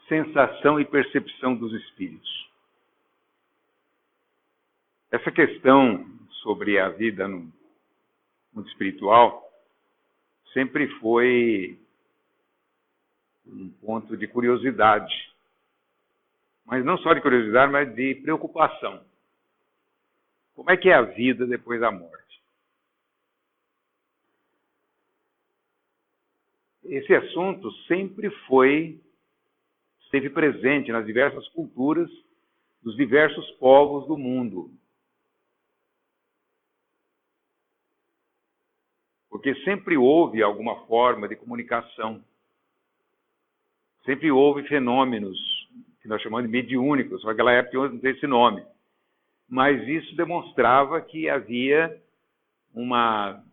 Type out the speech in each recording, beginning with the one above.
sensação e percepção dos espíritos. Essa questão sobre a vida no mundo espiritual sempre foi um ponto de curiosidade. Mas não só de curiosidade, mas de preocupação. Como é que é a vida depois da morte? Esse assunto sempre esteve presente nas diversas culturas dos diversos povos do mundo. Porque sempre houve alguma forma de comunicação. Sempre houve fenômenos que nós chamamos de mediúnicos, só que naquela época não tem esse nome. Mas isso demonstrava que havia uma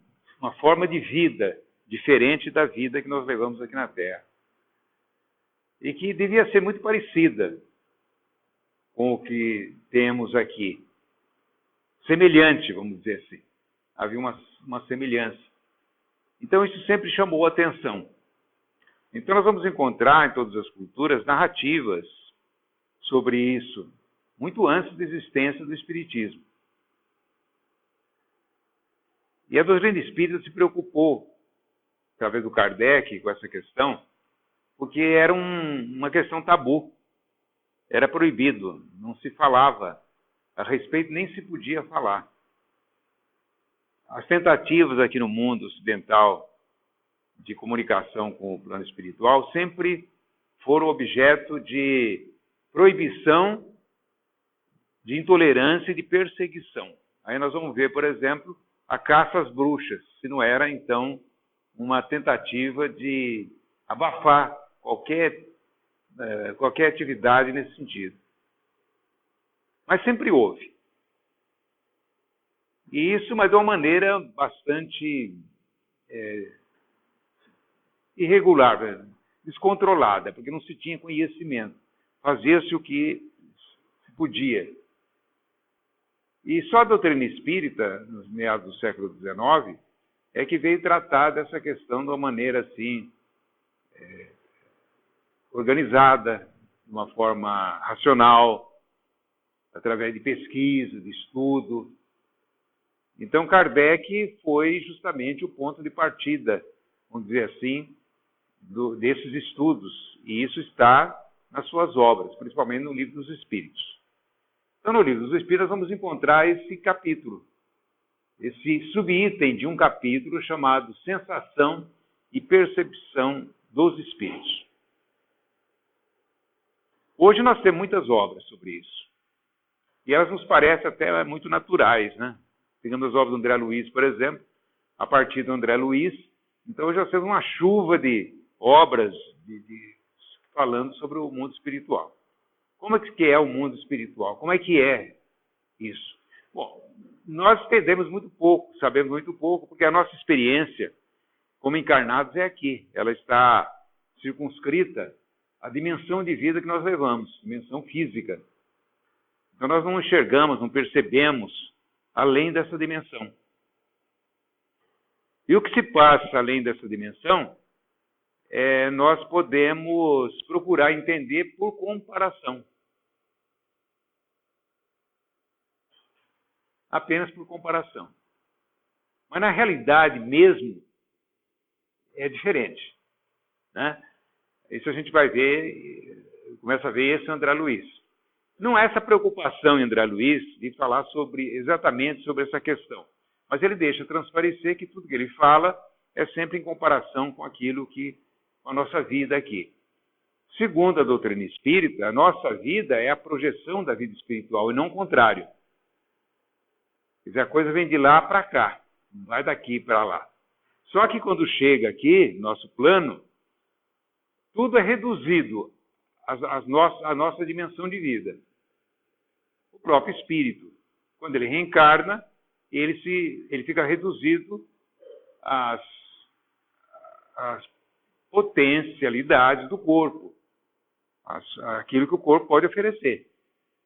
forma de vida diferente da vida que nós levamos aqui na Terra. E que devia ser muito parecida com o que temos aqui. Semelhante, vamos dizer assim. Havia uma semelhança. Então isso sempre chamou a atenção. Então nós vamos encontrar em todas as culturas narrativas sobre isso, muito antes da existência do Espiritismo. E a doutrina espírita se preocupou, através do Kardec, com essa questão, porque era uma questão tabu. Era proibido, não se falava a respeito, nem se podia falar. As tentativas aqui no mundo ocidental de comunicação com o plano espiritual sempre foram objeto de proibição, de intolerância e de perseguição. Aí nós vamos ver, por exemplo, a caça às bruxas, se não era, então, uma tentativa de abafar qualquer atividade nesse sentido. Mas sempre houve. E isso, mas de uma maneira bastante irregular, descontrolada, porque não se tinha conhecimento. Fazia-se o que se podia. E só a doutrina espírita, nos meados do século XIX, é que veio tratar dessa questão de uma maneira assim, organizada, de uma forma racional, através de pesquisa, de estudo. Então, Kardec foi justamente o ponto de partida, vamos dizer assim, desses estudos. E isso está nas suas obras, principalmente no Livro dos Espíritos. Então, no Livro dos Espíritos, nós vamos encontrar esse capítulo, esse subitem de um capítulo chamado Sensação e Percepção dos Espíritos. Hoje nós temos muitas obras sobre isso. E elas nos parecem até muito naturais, né? Pegando as obras do André Luiz, por exemplo, a partir do André Luiz. Então, hoje nós temos uma chuva de obras falando sobre o mundo espiritual. Como é que é o mundo espiritual? Como é que é isso? Bom, nós entendemos muito pouco, sabemos muito pouco, porque a nossa experiência como encarnados é aqui. Ela está circunscrita à dimensão de vida que nós levamos, dimensão física. Então nós não enxergamos, não percebemos além dessa dimensão. E o que se passa além dessa dimensão, nós podemos procurar entender por comparação. Apenas por comparação. Mas na realidade mesmo é diferente. Né? Isso a gente vai ver, começa a ver esse André Luiz. Não há essa preocupação em André Luiz de falar exatamente sobre essa questão. Mas ele deixa transparecer que tudo que ele fala é sempre em comparação com aquilo com a nossa vida aqui. Segundo a doutrina espírita, a nossa vida é a projeção da vida espiritual e não o contrário. Quer dizer, a coisa vem de lá para cá, não vai daqui para lá. Só que quando chega aqui, nosso plano, tudo é reduzido à nossa dimensão de vida. O próprio espírito, quando ele reencarna, ele fica reduzido às potencialidades do corpo, aquilo que o corpo pode oferecer.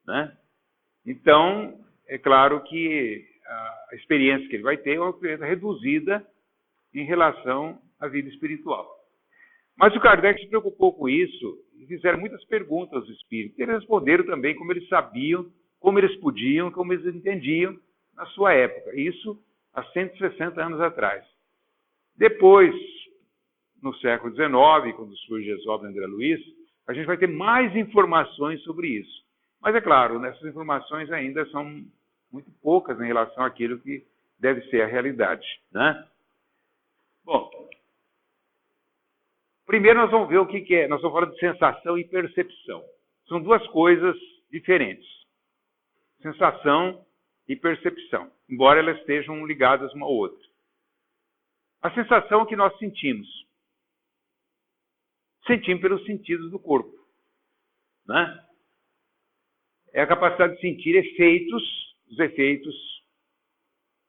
Né? Então, é claro que a experiência que ele vai ter é uma experiência reduzida em relação à vida espiritual. Mas o Kardec se preocupou com isso e fizeram muitas perguntas aos espíritos. Eles responderam também como eles sabiam, como eles podiam, como eles entendiam na sua época. Isso há 160 anos atrás. Depois, no século XIX, quando surge as obras de André Luiz, a gente vai ter mais informações sobre isso. Mas, é claro, essas informações ainda são muito poucas em relação àquilo que deve ser a realidade, né? Bom, primeiro nós vamos ver o que é. Nós estamos falando de sensação e percepção. São duas coisas diferentes. Sensação e percepção, embora elas estejam ligadas uma à outra. A sensação é o que nós sentimos. Sentimos pelos sentidos do corpo, né? É a capacidade de sentir efeitos, os efeitos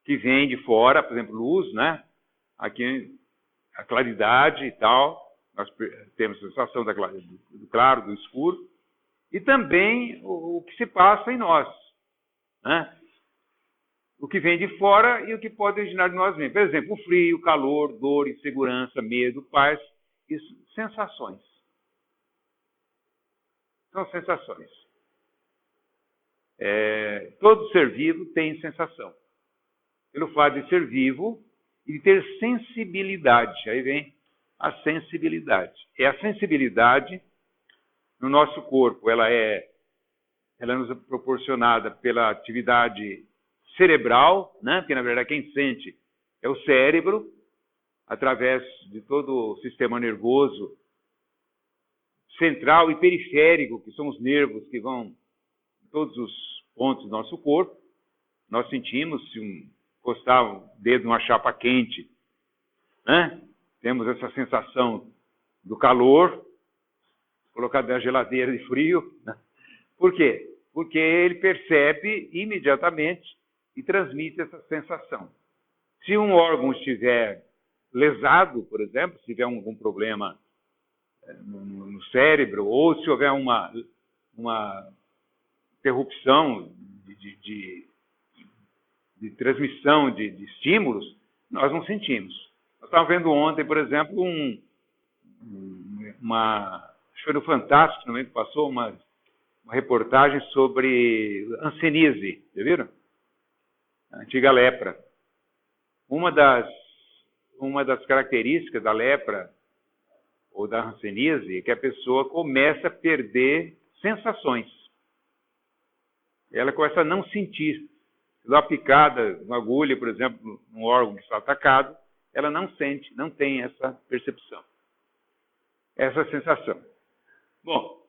que vêm de fora, por exemplo, luz, né? Aqui a claridade e tal, nós temos a sensação do claro, do escuro, e também o que se passa em nós, né? O que vem de fora e o que pode originar de nós mesmos. Por exemplo, o frio, calor, dor, insegurança, medo, paz, isso, sensações. São sensações. Todo ser vivo tem sensação. Pelo fato de ser vivo e de ter sensibilidade. Aí vem a sensibilidade. É a sensibilidade no nosso corpo. Ela nos é proporcionada pela atividade cerebral, né? Porque, na verdade, quem sente é o cérebro, através de todo o sistema nervoso central e periférico, que são os nervos que vão em todos os pontos do nosso corpo. Nós sentimos, se encostar o dedo numa chapa quente, né? Temos essa sensação do calor, colocar na geladeira de frio, né? Por quê? Porque ele percebe imediatamente e transmite essa sensação. Se um órgão estiver lesado, por exemplo, se tiver algum problema no cérebro, ou se houver uma interrupção de transmissão de estímulos, nós não sentimos. Nós estávamos vendo ontem, por exemplo, acho que foi no Fantástico também que passou uma reportagem sobre hanseníase, já viram? A antiga lepra. Uma das características da lepra ou da hanseníase é que a pessoa começa a perder sensações. Ela começa a não sentir. Se dá uma picada, uma agulha, por exemplo, num órgão que está atacado, ela não sente, não tem essa percepção, essa sensação. Bom,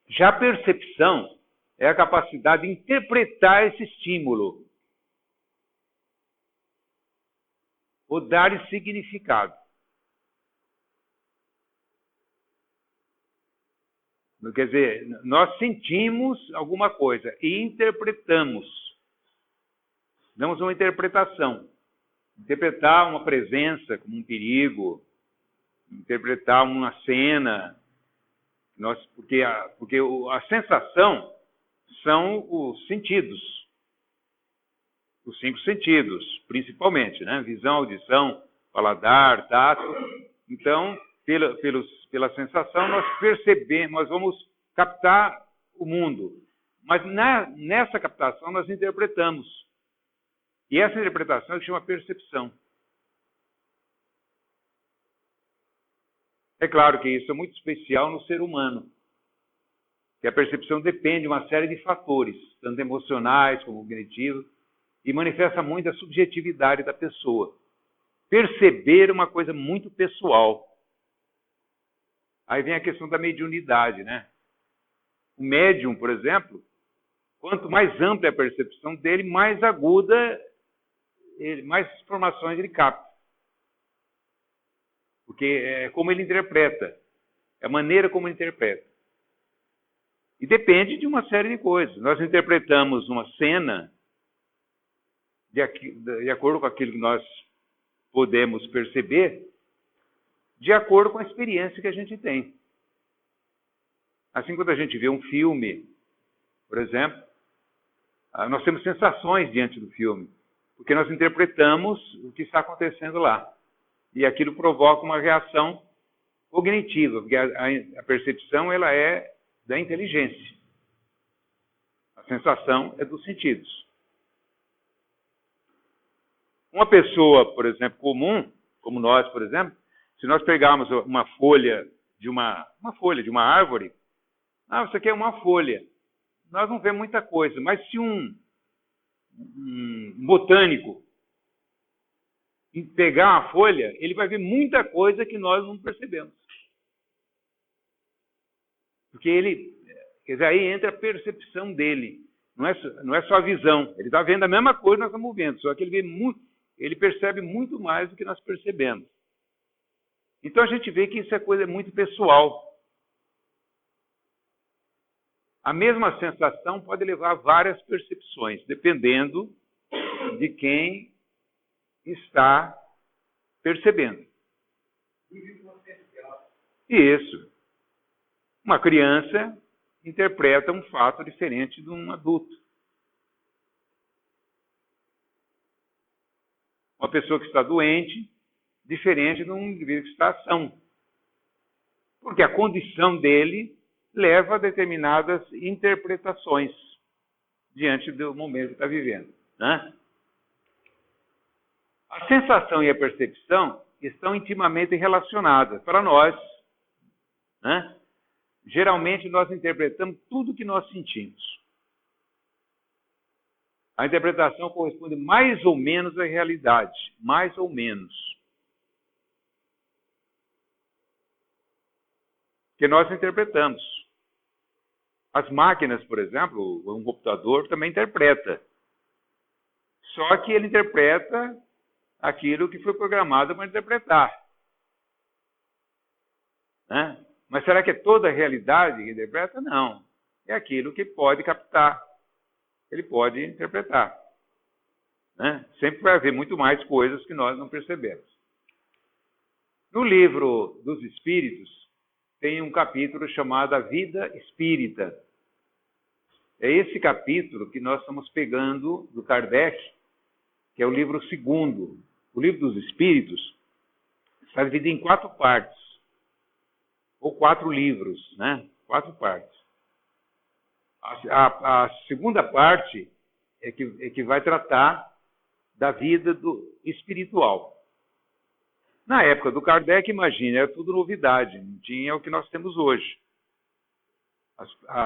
já a percepção é a capacidade de interpretar esse estímulo, ou dar significado. Quer dizer, nós sentimos alguma coisa e interpretamos. Damos uma interpretação. Interpretar uma presença como um perigo, interpretar uma cena. Porque a sensação são os sentidos. Os 5 sentidos, principalmente, né? Visão, audição, paladar, tato. Então, pela sensação, nós percebemos, nós vamos captar o mundo. Mas nessa captação, nós interpretamos. E essa interpretação se chama percepção. É claro que isso é muito especial no ser humano. Que a percepção depende de uma série de fatores, tanto emocionais como cognitivos, e manifesta muito a subjetividade da pessoa. Perceber é uma coisa muito pessoal. Aí vem a questão da mediunidade, né? O médium, por exemplo, quanto mais ampla é a percepção dele, mais aguda, mais informações ele capta. Porque é como ele interpreta, é a maneira como ele interpreta. E depende de uma série de coisas. Nós interpretamos uma cena de acordo com aquilo que nós podemos perceber, de acordo com a experiência que a gente tem. Assim, quando a gente vê um filme, por exemplo, nós temos sensações diante do filme, porque nós interpretamos o que está acontecendo lá. E aquilo provoca uma reação cognitiva, porque a percepção ela é da inteligência. A sensação é dos sentidos. Uma pessoa, por exemplo, comum, como nós, por exemplo, se nós pegarmos uma folha de uma árvore, isso aqui é uma folha. Nós não vemos muita coisa, mas se um botânico pegar uma folha, ele vai ver muita coisa que nós não percebemos. Porque aí entra a percepção dele. Não é só a visão. Ele está vendo a mesma coisa que nós estamos vendo, só que ele percebe muito mais do que nós percebemos. Então a gente vê que isso é coisa muito pessoal. A mesma sensação pode levar a várias percepções, dependendo de quem está percebendo. Isso. Uma criança interpreta um fato diferente de um adulto. Uma pessoa que está doente, diferente de um indivíduo que está são. Porque a condição dele leva a determinadas interpretações diante do momento que está vivendo. Né? A sensação e a percepção estão intimamente relacionadas para nós. Né? Geralmente nós interpretamos tudo que nós sentimos. A interpretação corresponde mais ou menos à realidade, mais ou menos. Que nós interpretamos. As máquinas, por exemplo, um computador também interpreta. Só que ele interpreta aquilo que foi programado para interpretar. Né? Mas será que é toda a realidade que interpreta? Não. É aquilo que pode captar. Ele pode interpretar. Né? Sempre vai haver muito mais coisas que nós não percebemos. No livro dos Espíritos, tem um capítulo chamado A Vida Espírita. É esse capítulo que nós estamos pegando do Kardec, que é o livro segundo. O livro dos Espíritos está dividido em 4 partes. Ou 4 livros, né? 4 partes. A segunda parte é que vai tratar da vida espiritual. Na época do Kardec, imagina, era tudo novidade, não tinha o que nós temos hoje.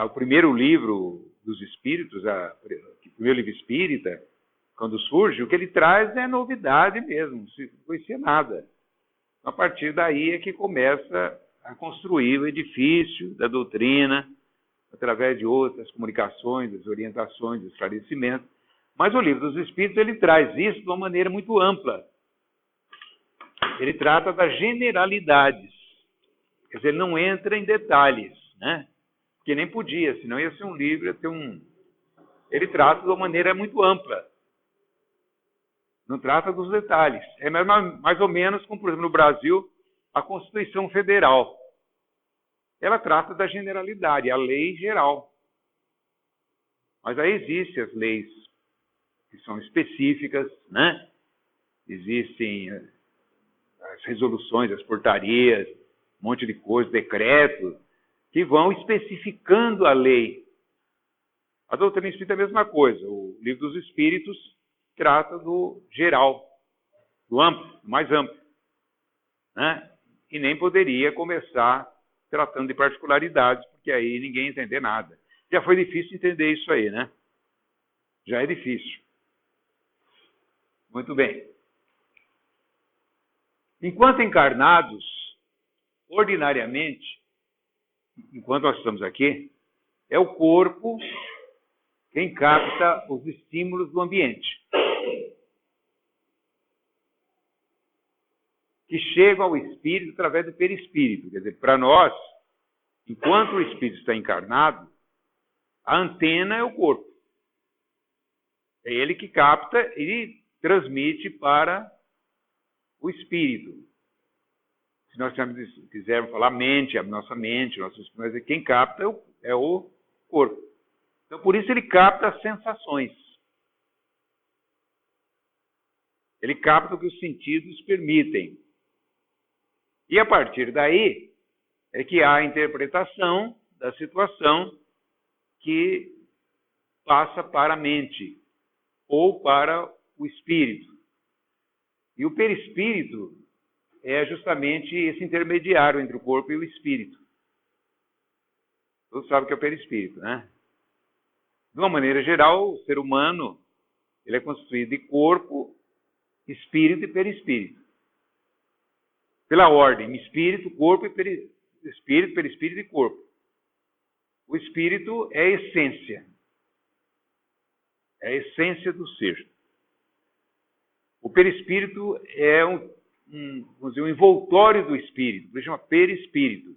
O primeiro livro dos Espíritos, o primeiro livro espírita, quando surge, o que ele traz é novidade mesmo, não se conhecia nada. A partir daí é que começa a construir o edifício da doutrina, através de outras comunicações, das orientações, do esclarecimento. Mas o livro dos Espíritos, ele traz isso de uma maneira muito ampla. Ele trata das generalidades. Quer dizer, ele não entra em detalhes, né? Porque nem podia, senão ia ser um livro, ia ter Ele trata de uma maneira muito ampla. Não trata dos detalhes. É mais ou menos como, por exemplo, no Brasil, a Constituição Federal. Ela trata da generalidade, a lei geral. Mas aí existem as leis que são específicas, né? Existem as resoluções, as portarias, um monte de coisa, decretos, que vão especificando a lei. A doutrina espírita é a mesma coisa. O livro dos Espíritos trata do geral, do amplo, do mais amplo. Né? E nem poderia começar tratando de particularidades, porque aí ninguém ia entender nada. Já foi difícil entender isso aí, né? Já é difícil. Muito bem. Enquanto encarnados, ordinariamente, enquanto nós estamos aqui, é o corpo quem capta os estímulos do ambiente, que chegam ao espírito através do perispírito. Quer dizer, para nós, enquanto o espírito está encarnado, a antena é o corpo. É ele que capta e transmite para o espírito. Se nós quisermos falar mente, a nossa mente, mas quem capta é o corpo. Então, por isso ele capta as sensações. Ele capta o que os sentidos permitem. E a partir daí, é que há a interpretação da situação que passa para a mente ou para o espírito. E o perispírito é justamente esse intermediário entre o corpo e o espírito. Todos sabem o que é o perispírito, né? De uma maneira geral, o ser humano ele é constituído de corpo, espírito e perispírito. Pela ordem, espírito, corpo e espírito, perispírito e corpo. O espírito é a essência. É a essência do ser. O perispírito é vamos dizer, um envoltório do espírito. Por isso chama perispírito.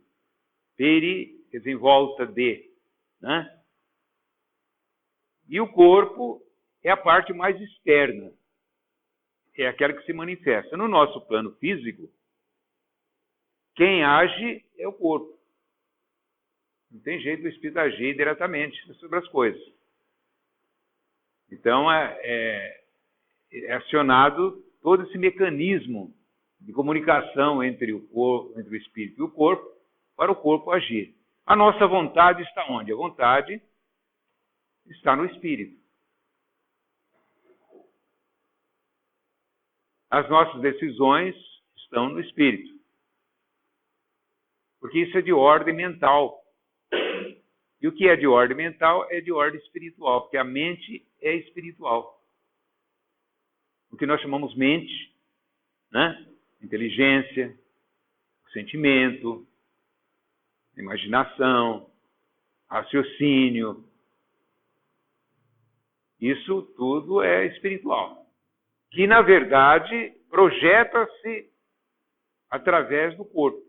Peri, quer dizer, em volta de. Né? E o corpo é a parte mais externa. É aquela que se manifesta. No nosso plano físico, quem age é o corpo. Não tem jeito do espírito agir diretamente sobre as coisas. Então, é acionado todo esse mecanismo de comunicação entre o espírito e o corpo, para o corpo agir. A nossa vontade está onde? A vontade está no espírito. As nossas decisões estão no espírito. Porque isso é de ordem mental. E o que é de ordem mental é de ordem espiritual, porque a mente é espiritual. O que nós chamamos mente, né? Inteligência, sentimento, imaginação, raciocínio. Isso tudo é espiritual. Que, na verdade, projeta-se através do corpo.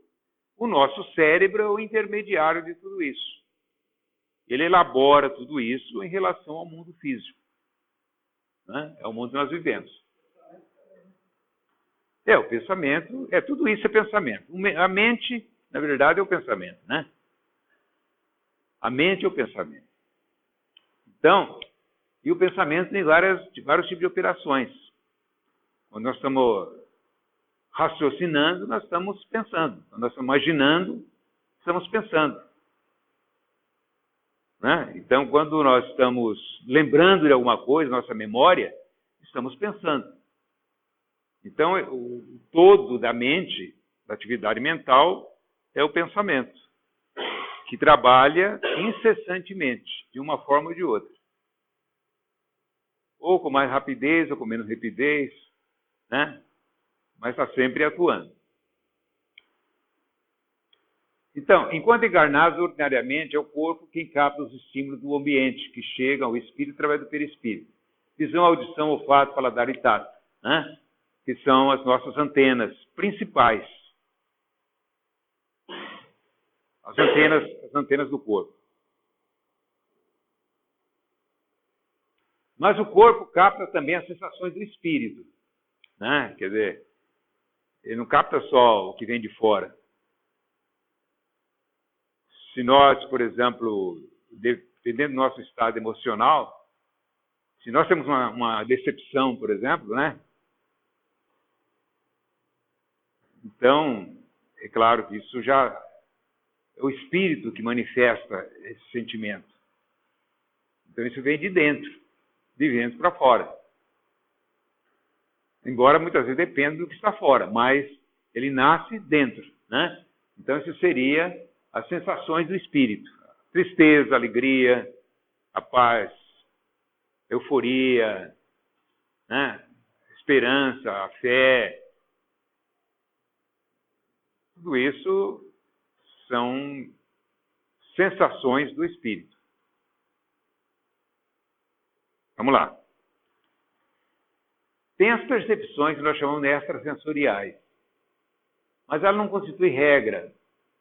O nosso cérebro é o intermediário de tudo isso. Ele elabora tudo isso em relação ao mundo físico. Né? É o mundo que nós vivemos. O pensamento, tudo isso é pensamento. A mente, na verdade, é o pensamento, né? A mente é o pensamento. Então, e o pensamento tem vários tipos de operações. Quando nós estamos raciocinando, nós estamos pensando. Quando nós estamos imaginando, estamos pensando. Né? Então, quando nós estamos lembrando de alguma coisa, nossa memória, estamos pensando. Então, o todo da mente, da atividade mental, é o pensamento, que trabalha incessantemente, de uma forma ou de outra. Ou com mais rapidez, ou com menos rapidez, né? Mas está sempre atuando. Então, enquanto encarnados, ordinariamente, é o corpo quem capta os estímulos do ambiente, que chegam ao espírito através do perispírito. Visão, audição, olfato, paladar e tato, né? Que são as nossas antenas principais. As antenas do corpo. Mas o corpo capta também as sensações do espírito. Né? Quer dizer, ele não capta só o que vem de fora. Se nós, por exemplo, dependendo do nosso estado emocional, se nós temos uma decepção, por exemplo, né? Então, é claro que isso já é o espírito que manifesta esse sentimento. Então, isso vem de dentro para fora. Embora muitas vezes dependa do que está fora, mas ele nasce dentro, né? Então, isso seria as sensações do espírito. Tristeza, alegria, a paz, euforia, né? Esperança, a fé. Tudo isso são sensações do espírito. Vamos lá. Tem as percepções que nós chamamos de extrasensoriais, mas ela não constitui regra.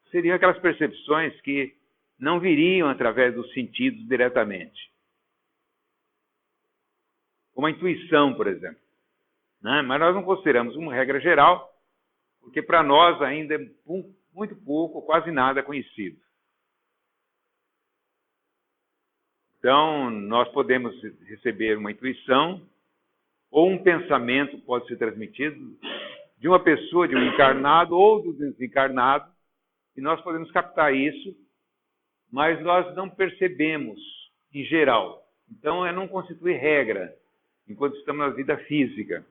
Seriam aquelas percepções que não viriam através dos sentidos diretamente. Como a intuição, por exemplo. Né? Mas nós não consideramos uma regra geral, porque para nós ainda é muito pouco, quase nada conhecido. Então, nós podemos receber uma intuição, ou um pensamento pode ser transmitido de uma pessoa, de um encarnado ou do desencarnado, e nós podemos captar isso, mas nós não percebemos em geral. Então, não constitui regra enquanto estamos na vida física.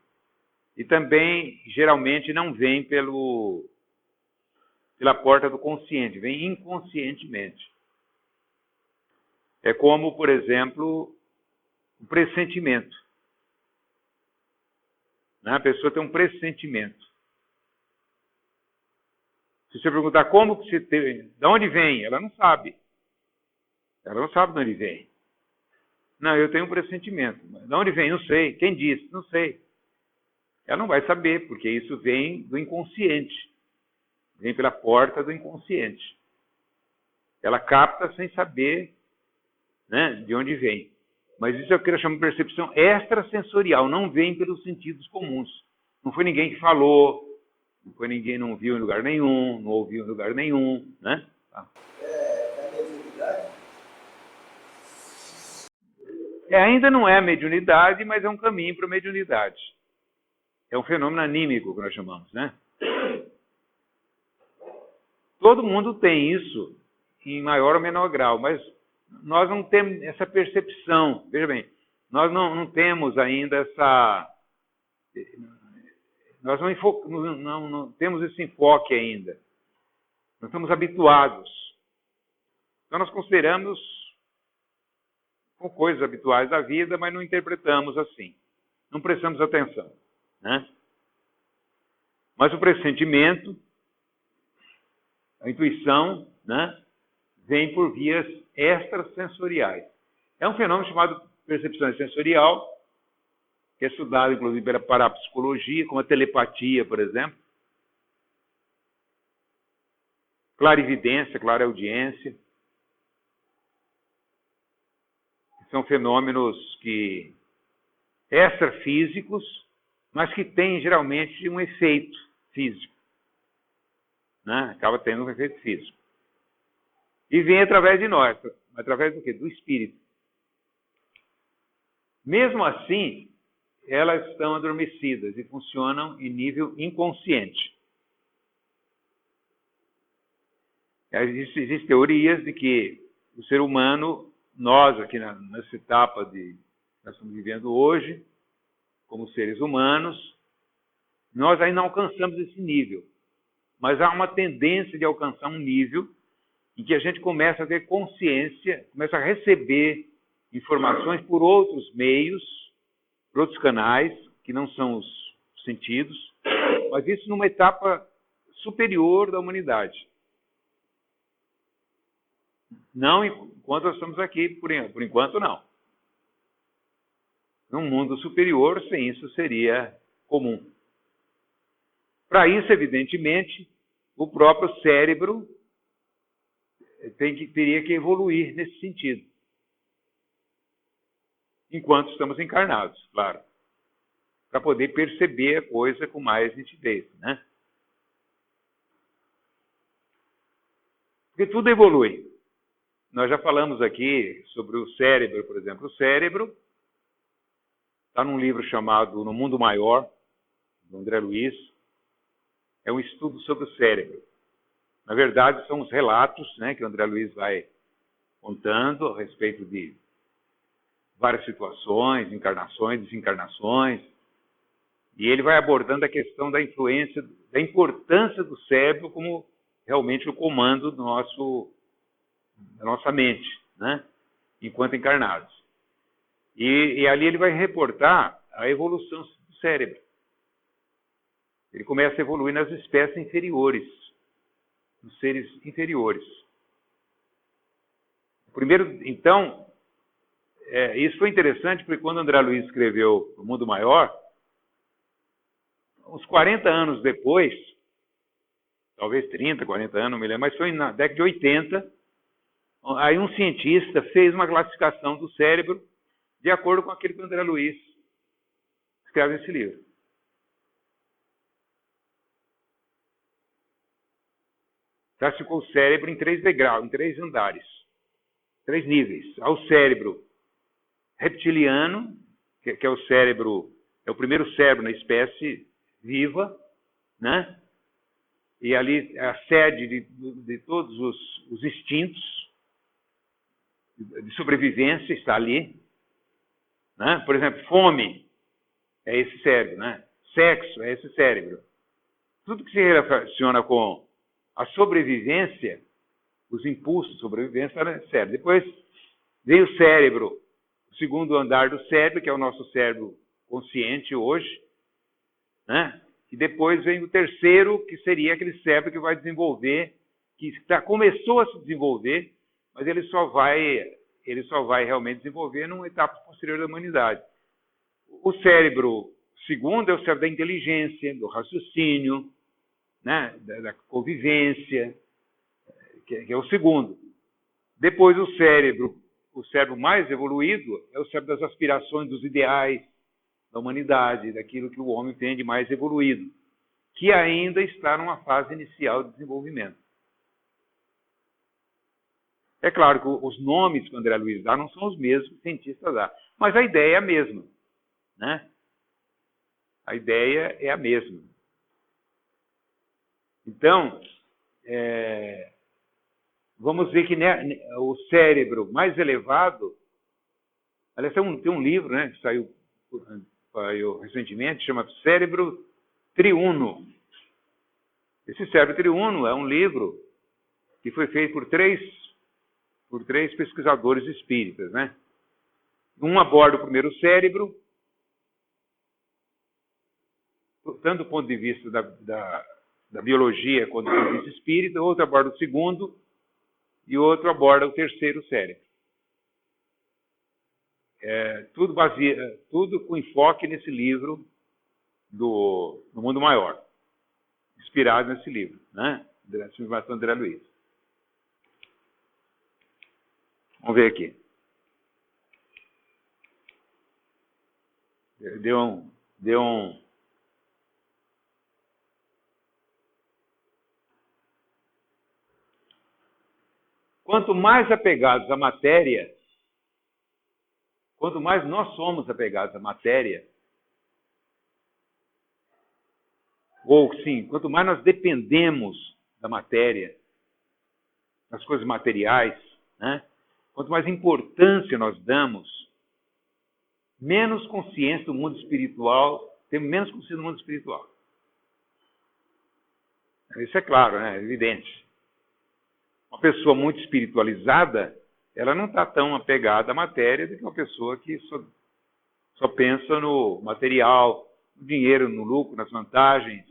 E também, geralmente, não vem pela porta do consciente, vem inconscientemente. É como, por exemplo, o pressentimento. A pessoa tem um pressentimento. Se você perguntar como que você tem, de onde vem, ela não sabe. Ela não sabe de onde vem. Não, eu tenho um pressentimento. De onde vem? Não sei. Quem disse? Não sei. Ela não vai saber, porque isso vem do inconsciente. Vem pela porta do inconsciente. Ela capta sem saber, né, de onde vem. Mas isso é o que eu chamo de percepção extrasensorial, não vem pelos sentidos comuns. Não foi ninguém que falou, não foi ninguém, não viu em lugar nenhum, não ouviu em lugar nenhum, né? Tá. É mediunidade? Ainda não é mediunidade, mas é um caminho para a mediunidade. É um fenômeno anímico que nós chamamos, né? Todo mundo tem isso, em maior ou menor grau, mas nós não temos essa percepção. Veja bem, nós não temos ainda essa... Nós não temos esse enfoque ainda. Nós estamos habituados. Então nós consideramos com coisas habituais da vida, mas não interpretamos assim. Não prestamos atenção, né? Mas o pressentimento, a intuição, né, vem por vias extrasensoriais. É um fenômeno chamado percepção sensorial, que é estudado, inclusive, pela parapsicologia, como a telepatia, por exemplo. Clarividência, clareaudiência. São fenômenos extrafísicos, mas que têm, geralmente, um efeito físico. Né? Acaba tendo um efeito físico. E vem através de nós. Através do quê? Do espírito. Mesmo assim, elas estão adormecidas e funcionam em nível inconsciente. Existem teorias de que o ser humano, nós aqui nessa etapa que nós estamos vivendo hoje, como seres humanos, nós ainda não alcançamos esse nível. Mas há uma tendência de alcançar um nível em que a gente começa a ter consciência, começa a receber informações por outros meios, por outros canais, que não são os sentidos, mas isso numa etapa superior da humanidade. Não enquanto nós estamos aqui, por enquanto não. Num mundo superior, sem isso seria comum. Para isso, evidentemente, o próprio cérebro teria que evoluir nesse sentido. Enquanto estamos encarnados, claro. Para poder perceber a coisa com mais nitidez, né? Porque tudo evolui. Nós já falamos aqui sobre o cérebro, por exemplo. O cérebro está num livro chamado No Mundo Maior, do André Luiz. É um estudo sobre o cérebro. Na verdade, são os relatos, né, que o André Luiz vai contando a respeito de várias situações, encarnações, desencarnações. E ele vai abordando a questão da influência, da importância do cérebro como realmente o comando da nossa mente, né, enquanto encarnados. E ali ele vai reportar a evolução do cérebro. Ele começa a evoluir nas espécies inferiores, nos seres inferiores. Primeiro, então, isso foi interessante porque quando André Luiz escreveu O Mundo Maior, uns 40 anos depois, talvez 30, 40 anos, não me lembro, mas foi na década de 80, aí um cientista fez uma classificação do cérebro de acordo com aquilo que André Luiz escreve nesse livro. Classificou o cérebro em 3 degraus, em 3 andares, 3 níveis. Há o cérebro reptiliano, que é o cérebro, é o primeiro cérebro na espécie viva, né? e ali é a sede de todos os instintos de sobrevivência está ali, né? Por exemplo, fome é esse cérebro, né? Sexo é esse cérebro. Tudo que se relaciona com a sobrevivência, os impulsos de sobrevivência, está no cérebro. Depois vem o cérebro, o segundo andar do cérebro, que é o nosso cérebro consciente hoje, né? E depois vem o terceiro, que seria aquele cérebro que vai desenvolver, que começou a se desenvolver, mas ele só vai realmente desenvolver numa etapa posterior da humanidade. O cérebro segundo é o cérebro da inteligência, do raciocínio, né? da convivência, que é o segundo. Depois o cérebro mais evoluído é o cérebro das aspirações, dos ideais da humanidade, daquilo que o homem tem de mais evoluído, que ainda está numa fase inicial de desenvolvimento. É claro que os nomes que o André Luiz dá não são os mesmos que o cientista dá, mas a ideia é a mesma, né? A ideia é a mesma. Então, vamos ver que o cérebro mais elevado, aliás, tem um livro, né, que saiu recentemente, chama Cérebro Triuno. Esse Cérebro Triuno é um livro que foi feito por três pesquisadores espíritas, né? Um aborda o primeiro cérebro, tanto do ponto de vista da biologia quanto do ponto de vista espírita, outro aborda o segundo e outro aborda o terceiro cérebro. Tudo com enfoque nesse livro do Mundo Maior, inspirado nesse livro, né? Da Silvação André Luiz. Vamos ver aqui. Deu um Quanto mais apegados à matéria, quanto mais nós somos apegados à matéria, ou sim, quanto mais nós dependemos da matéria, das coisas materiais, né? Quanto mais importância nós damos, menos consciência do mundo espiritual, temos menos consciência do mundo espiritual. Isso é claro, né? É evidente. Uma pessoa muito espiritualizada, ela não está tão apegada à matéria do que uma pessoa que só pensa no material, no dinheiro, no lucro, nas vantagens,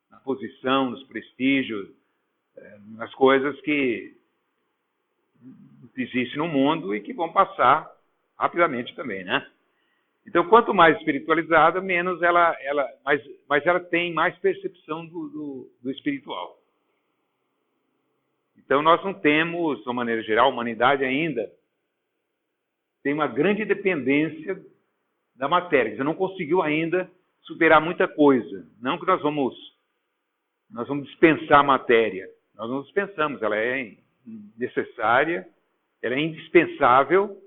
na posição, nos prestígios, nas coisas que existem no mundo e que vão passar rapidamente também, né? Então, quanto mais espiritualizada, menos mas ela tem mais percepção do espiritual. Então, nós não temos, de uma maneira geral, a humanidade ainda tem uma grande dependência da matéria. Quer dizer, não conseguiu ainda superar muita coisa. Não que nós vamos dispensar a matéria. Nós não dispensamos, ela é necessária, ela é indispensável,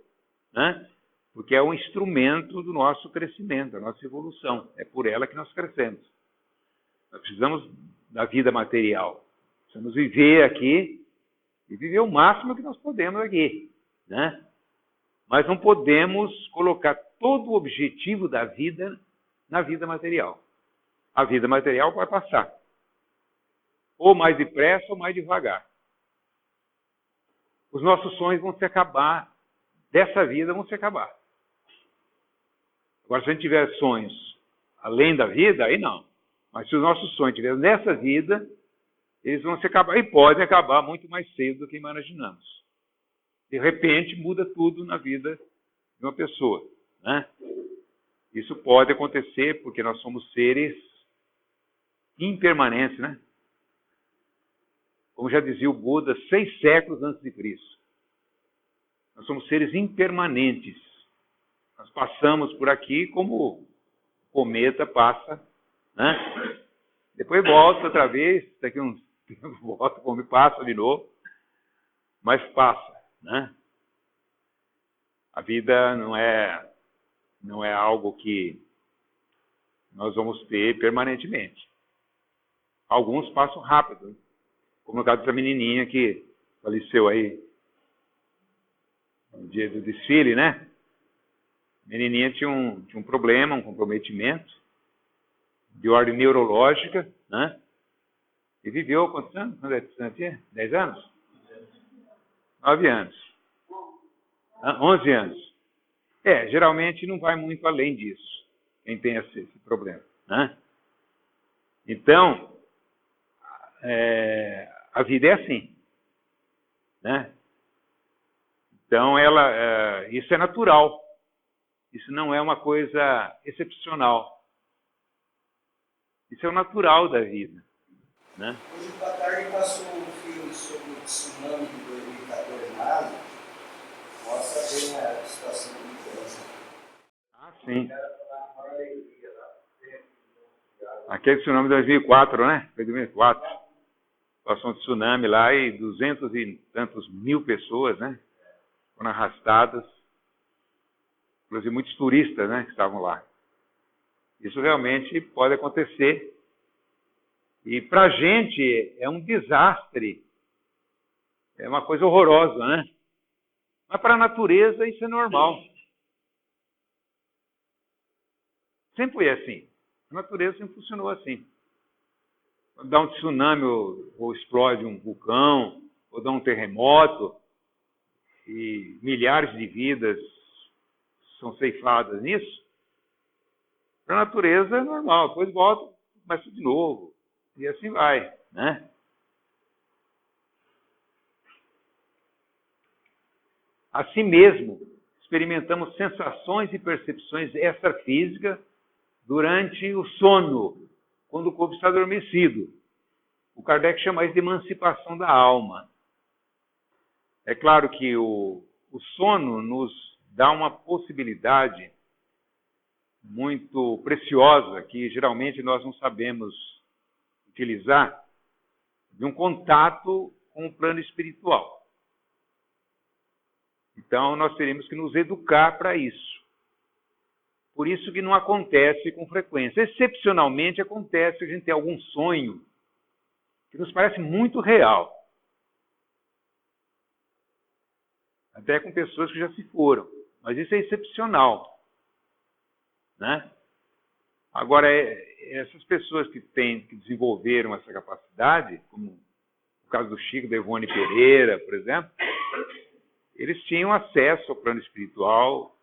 né? Porque é um instrumento do nosso crescimento, da nossa evolução. É por ela que nós crescemos. Nós precisamos da vida material. Precisamos viver aqui e viver o máximo que nós podemos aqui, né? Mas não podemos colocar todo o objetivo da vida na vida material. A vida material vai passar. Ou mais depressa ou mais devagar. Os nossos sonhos vão se acabar, dessa vida vão se acabar. Agora, se a gente tiver sonhos além da vida, aí não. Mas se os nossos sonhos estiverem nessa vida, eles vão se acabar, e podem acabar muito mais cedo do que imaginamos. De repente, muda tudo na vida de uma pessoa, né? Isso pode acontecer porque nós somos seres impermanentes, né? Como já dizia o Buda, 6 séculos antes de Cristo. Nós somos seres impermanentes. Nós passamos por aqui como o cometa passa, né? Depois volta outra vez, daqui uns tempos volta, como passa de novo, mas passa, né? A vida não é algo que nós vamos ter permanentemente. Alguns passam rápido, como no caso dessa menininha que faleceu aí no dia do desfile, né? A menininha tinha um problema, um comprometimento de ordem neurológica, né? E viveu quantos anos? Quando tinha? 10 anos? 9 anos. 11 anos. Geralmente não vai muito além disso, quem tem esse problema, né? Então, a vida é assim, né? Então, isso é natural. Isso não é uma coisa excepcional. Isso é o natural da vida, né? Hoje à tarde passou um filme sobre o tsunami de 2014 na Ásia. Mostra bem a situação de mudança. Sim. Aquele tsunami de 2004, né? Foi 2004. Passou um tsunami lá e 200 e tantos mil pessoas, né? Foram arrastadas. Inclusive muitos turistas, né? Que estavam lá. Isso realmente pode acontecer. E para a gente é um desastre. É uma coisa horrorosa, né? Mas para a natureza isso é normal. Sempre foi assim. A natureza sempre funcionou assim. Quando dá um tsunami ou explode um vulcão, ou dá um terremoto, e milhares de vidas são ceifadas nisso, para a natureza é normal. Depois volta, começa de novo. E assim vai, né? Assim mesmo, experimentamos sensações e percepções extrafísicas durante o sono, quando o corpo está adormecido. O Kardec chama isso de emancipação da alma. É claro que o sono nos dá uma possibilidade muito preciosa, que geralmente nós não sabemos utilizar, de um contato com o plano espiritual. Então, nós teríamos que nos educar para isso. Por isso que não acontece com frequência. Excepcionalmente acontece que a gente tem algum sonho que nos parece muito real. Até com pessoas que já se foram. Mas isso é excepcional, né? Agora, essas pessoas que desenvolveram essa capacidade, como o caso do Chico, da Ivone Pereira, por exemplo, eles tinham acesso ao plano espiritual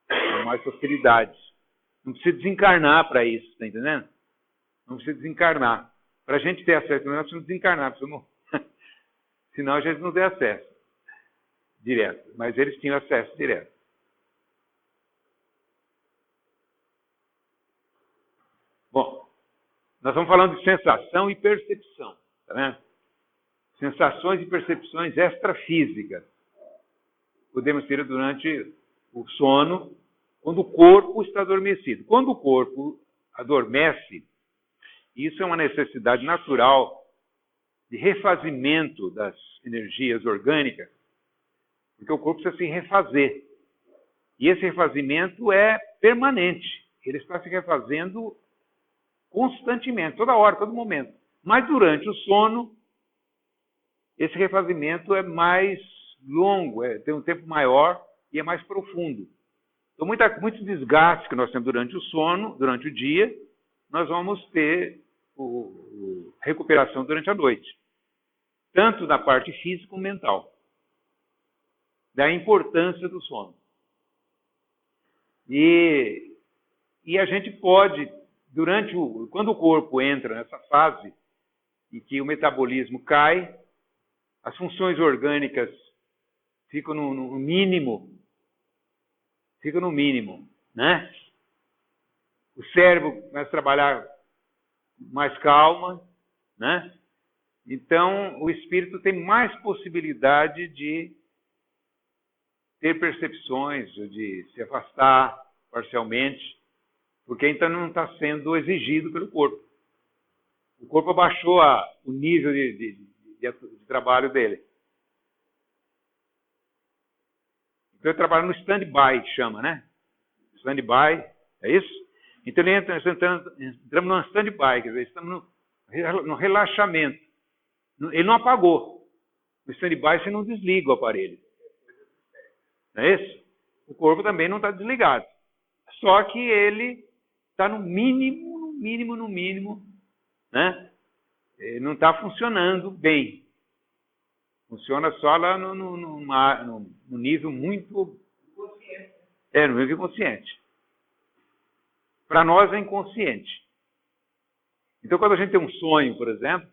com mais facilidade. Não precisa desencarnar para isso, está entendendo? Não precisa desencarnar. Para a gente ter acesso, nós precisamos desencarnar, senão a gente não tem acesso direto. Mas eles tinham acesso direto. Bom, nós estamos falando de sensação e percepção, tá vendo? Sensações e percepções extrafísicas. Podemos ter durante o sono, quando o corpo está adormecido. Quando o corpo adormece, isso é uma necessidade natural de refazimento das energias orgânicas, porque o corpo precisa se refazer. E esse refazimento é permanente. Ele está se refazendo constantemente, toda hora, todo momento. Mas durante o sono, esse refazimento é mais longo, tem um tempo maior e é mais profundo. Então, muito desgaste que nós temos durante o sono, durante o dia, nós vamos ter recuperação durante a noite. Tanto na parte física como mental. Da importância do sono. E a gente pode, quando o corpo entra nessa fase em que o metabolismo cai, as funções orgânicas ficam no mínimo, né? O cérebro começa a trabalhar mais calma, né? Então, o espírito tem mais possibilidade de ter percepções, de se afastar parcialmente, porque então não está sendo exigido pelo corpo. O corpo abaixou o nível de trabalho dele. Então ele trabalha no stand-by, que chama, né? Stand-by, é isso? Então entramos num stand-by, quer dizer, estamos no relaxamento. Ele não apagou. No stand-by você não desliga o aparelho. Não é isso? O corpo também não está desligado. Só que ele está no mínimo, né? Ele não está funcionando bem. Funciona só lá no nível muito... no nível inconsciente. Para nós é inconsciente. Então, quando a gente tem um sonho, por exemplo,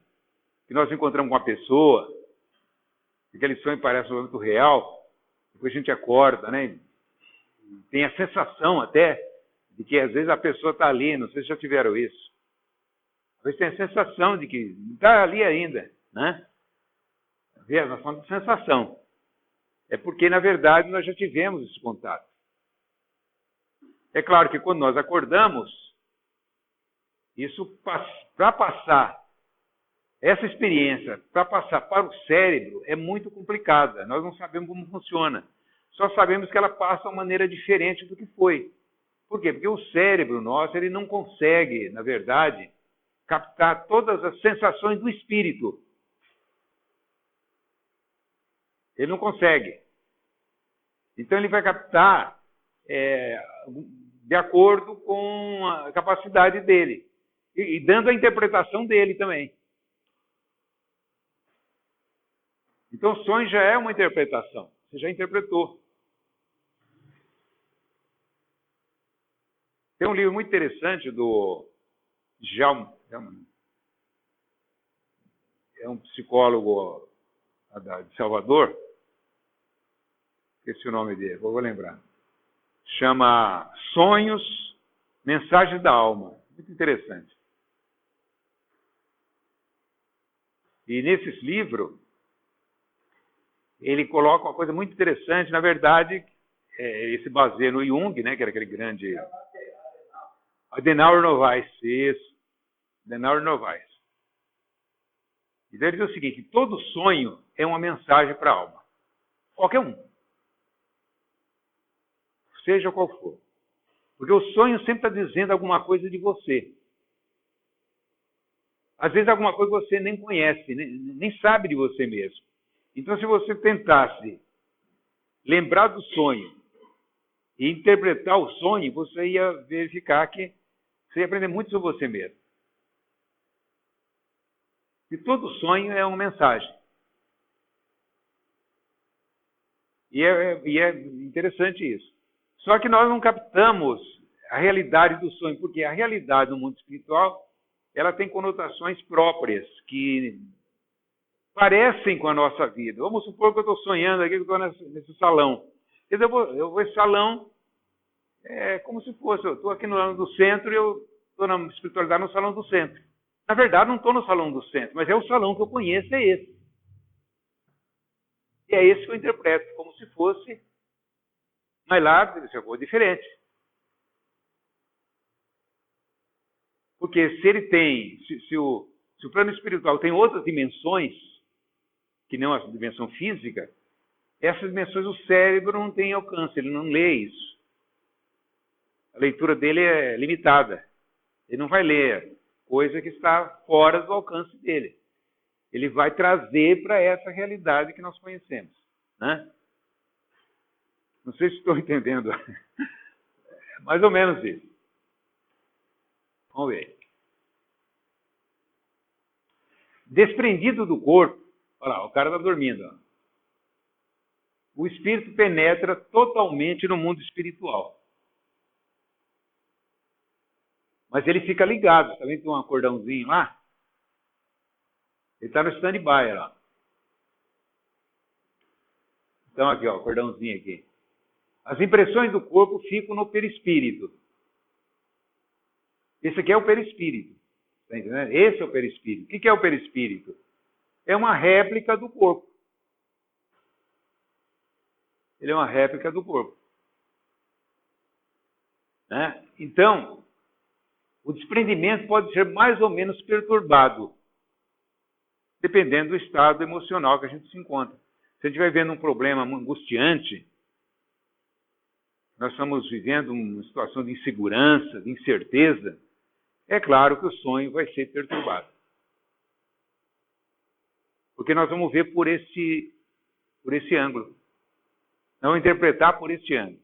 que nós encontramos com uma pessoa, aquele sonho parece muito real, depois a gente acorda, né? Tem a sensação até de que às vezes a pessoa está ali, não sei se já tiveram isso. Às vezes tem a sensação de que está ali ainda, né? Nós falamos de sensação. É porque, na verdade, nós já tivemos esse contato. É claro que quando nós acordamos, isso para passar essa experiência, para passar para o cérebro, é muito complicada. Nós não sabemos como funciona. Só sabemos que ela passa de uma maneira diferente do que foi. Por quê? Porque o cérebro nosso, ele não consegue, na verdade, captar todas as sensações do espírito. Ele não consegue. Então ele vai captar de acordo com a capacidade dele. E dando a interpretação dele também. Então o sonho já é uma interpretação. Você já interpretou. Tem um livro muito interessante do Jaume. É um psicólogo de Salvador. Esqueci o nome dele, vou lembrar. Chama Sonhos, Mensagens da Alma. Muito interessante. E nesse livro, ele coloca uma coisa muito interessante. Na verdade, ele se baseia no Jung, né, que era aquele grande... Adenauer Novaes, isso. Adenauer Novaes. Então ele diz o seguinte, todo sonho é uma mensagem para a alma. Qualquer um. Seja qual for. Porque o sonho sempre está dizendo alguma coisa de você. Às vezes alguma coisa que você nem conhece, nem sabe de você mesmo. Então se você tentasse lembrar do sonho e interpretar o sonho, você ia verificar que você ia aprender muito sobre você mesmo. E todo sonho é uma mensagem. E é interessante isso. Só que nós não captamos a realidade do sonho, porque a realidade do mundo espiritual, ela tem conotações próprias, que parecem com a nossa vida. Vamos supor que eu estou sonhando aqui, que eu estou nesse salão. Quer dizer, eu vou esse salão, é como se fosse, eu estou aqui no salão do centro e eu estou na espiritualidade no salão do centro. Na verdade, não estou no salão do centro, mas é o salão que eu conheço, é esse. E é esse que eu interpreto, como se fosse, mas lá deve ser coisa diferente. Porque se ele tem, se o plano espiritual tem outras dimensões, que não a dimensão física, essas dimensões o cérebro não tem alcance, ele não lê isso. A leitura dele é limitada. Ele não vai ler coisa que está fora do alcance dele. Ele vai trazer para essa realidade que nós conhecemos. Né? Não sei se estou entendendo. Mais ou menos isso. Vamos ver. Desprendido do corpo, olha lá, o cara está dormindo. Ó. O espírito penetra totalmente no mundo espiritual. Mas ele fica ligado. Está vendo que tem um cordãozinho lá? Ele está no stand-by lá. Então aqui, ó, cordãozinho aqui. As impressões do corpo ficam no perispírito. Esse aqui é o perispírito. Está entendendo? Esse é o perispírito. O que é o perispírito? É uma réplica do corpo. Ele é uma réplica do corpo. Né? Então, o desprendimento pode ser mais ou menos perturbado, dependendo do estado emocional que a gente se encontra. Se a gente vai vendo um problema angustiante, nós estamos vivendo uma situação de insegurança, de incerteza, é claro que o sonho vai ser perturbado. Porque nós vamos ver por esse ângulo. Nós vamos interpretar por esse ângulo.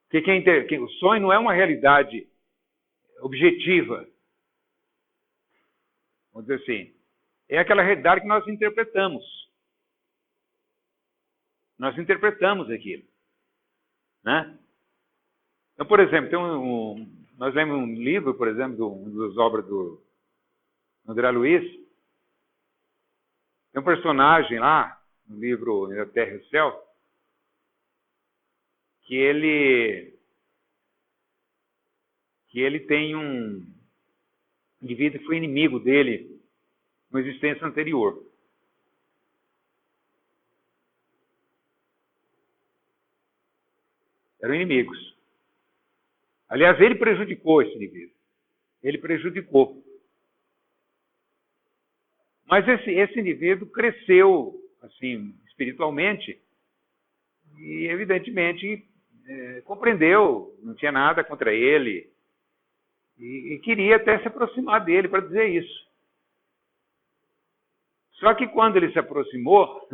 Porque o sonho não é uma realidade objetiva. Vamos dizer assim. É aquela realidade que nós interpretamos. Nós interpretamos aquilo. Né? Então, por exemplo, nós lemos um livro, por exemplo, das obras do André Luiz. Tem um personagem lá, no livro A Terra e o Céu, que ele tem um indivíduo que foi inimigo dele numa existência anterior. Eram inimigos. Aliás, ele prejudicou esse indivíduo. Ele prejudicou. Mas esse indivíduo cresceu, assim, espiritualmente e, evidentemente, compreendeu, não tinha nada contra ele e queria até se aproximar dele para dizer isso. Só que quando ele se aproximou,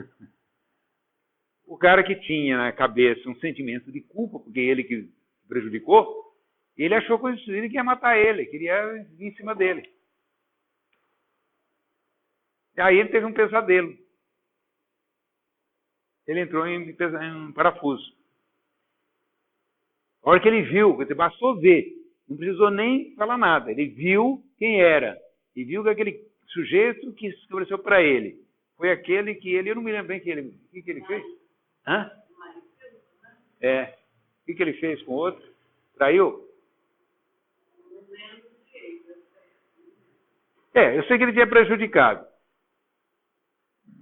o cara que tinha na cabeça um sentimento de culpa, porque ele que prejudicou, ele achou que ia matar ele, queria vir em cima dele. E aí ele teve um pesadelo. Ele entrou em parafuso. A hora que ele viu, bastou ver, não precisou nem falar nada. Ele viu quem era. E viu que aquele sujeito que se ofereceu para ele foi aquele que eu não me lembro bem o que ele fez. Hã? O que ele fez com o outro? Traiu? Eu sei que ele tinha prejudicado.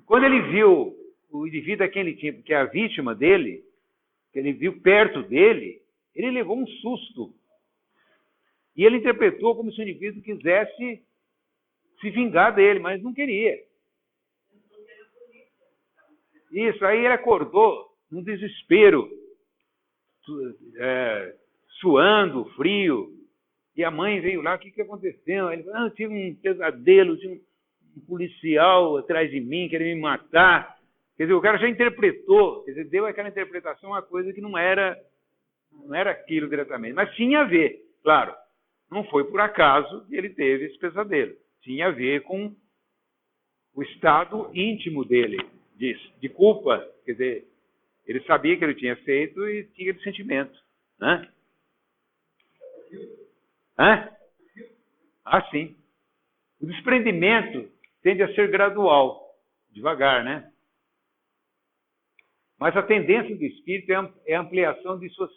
Quando ele viu o indivíduo a quem ele tinha, que é a vítima dele, que ele viu perto dele, ele levou um susto. E ele interpretou como se o indivíduo quisesse se vingar dele, mas não queria. Isso, aí ele acordou num desespero, suando, frio. E a mãe veio lá, o que aconteceu? Ele falou, eu tive um pesadelo, tinha um policial atrás de mim, querendo me matar. Quer dizer, o cara já interpretou, quer dizer, deu aquela interpretação, uma coisa que não era aquilo diretamente. Mas tinha a ver, claro. Não foi por acaso que ele teve esse pesadelo. Tinha a ver com o estado íntimo dele, de culpa. Quer dizer, ele sabia que ele tinha feito e tinha esse sentimento. Né? Sim. O desprendimento tende a ser gradual, devagar, né? Mas a tendência do espírito é a ampliação de suas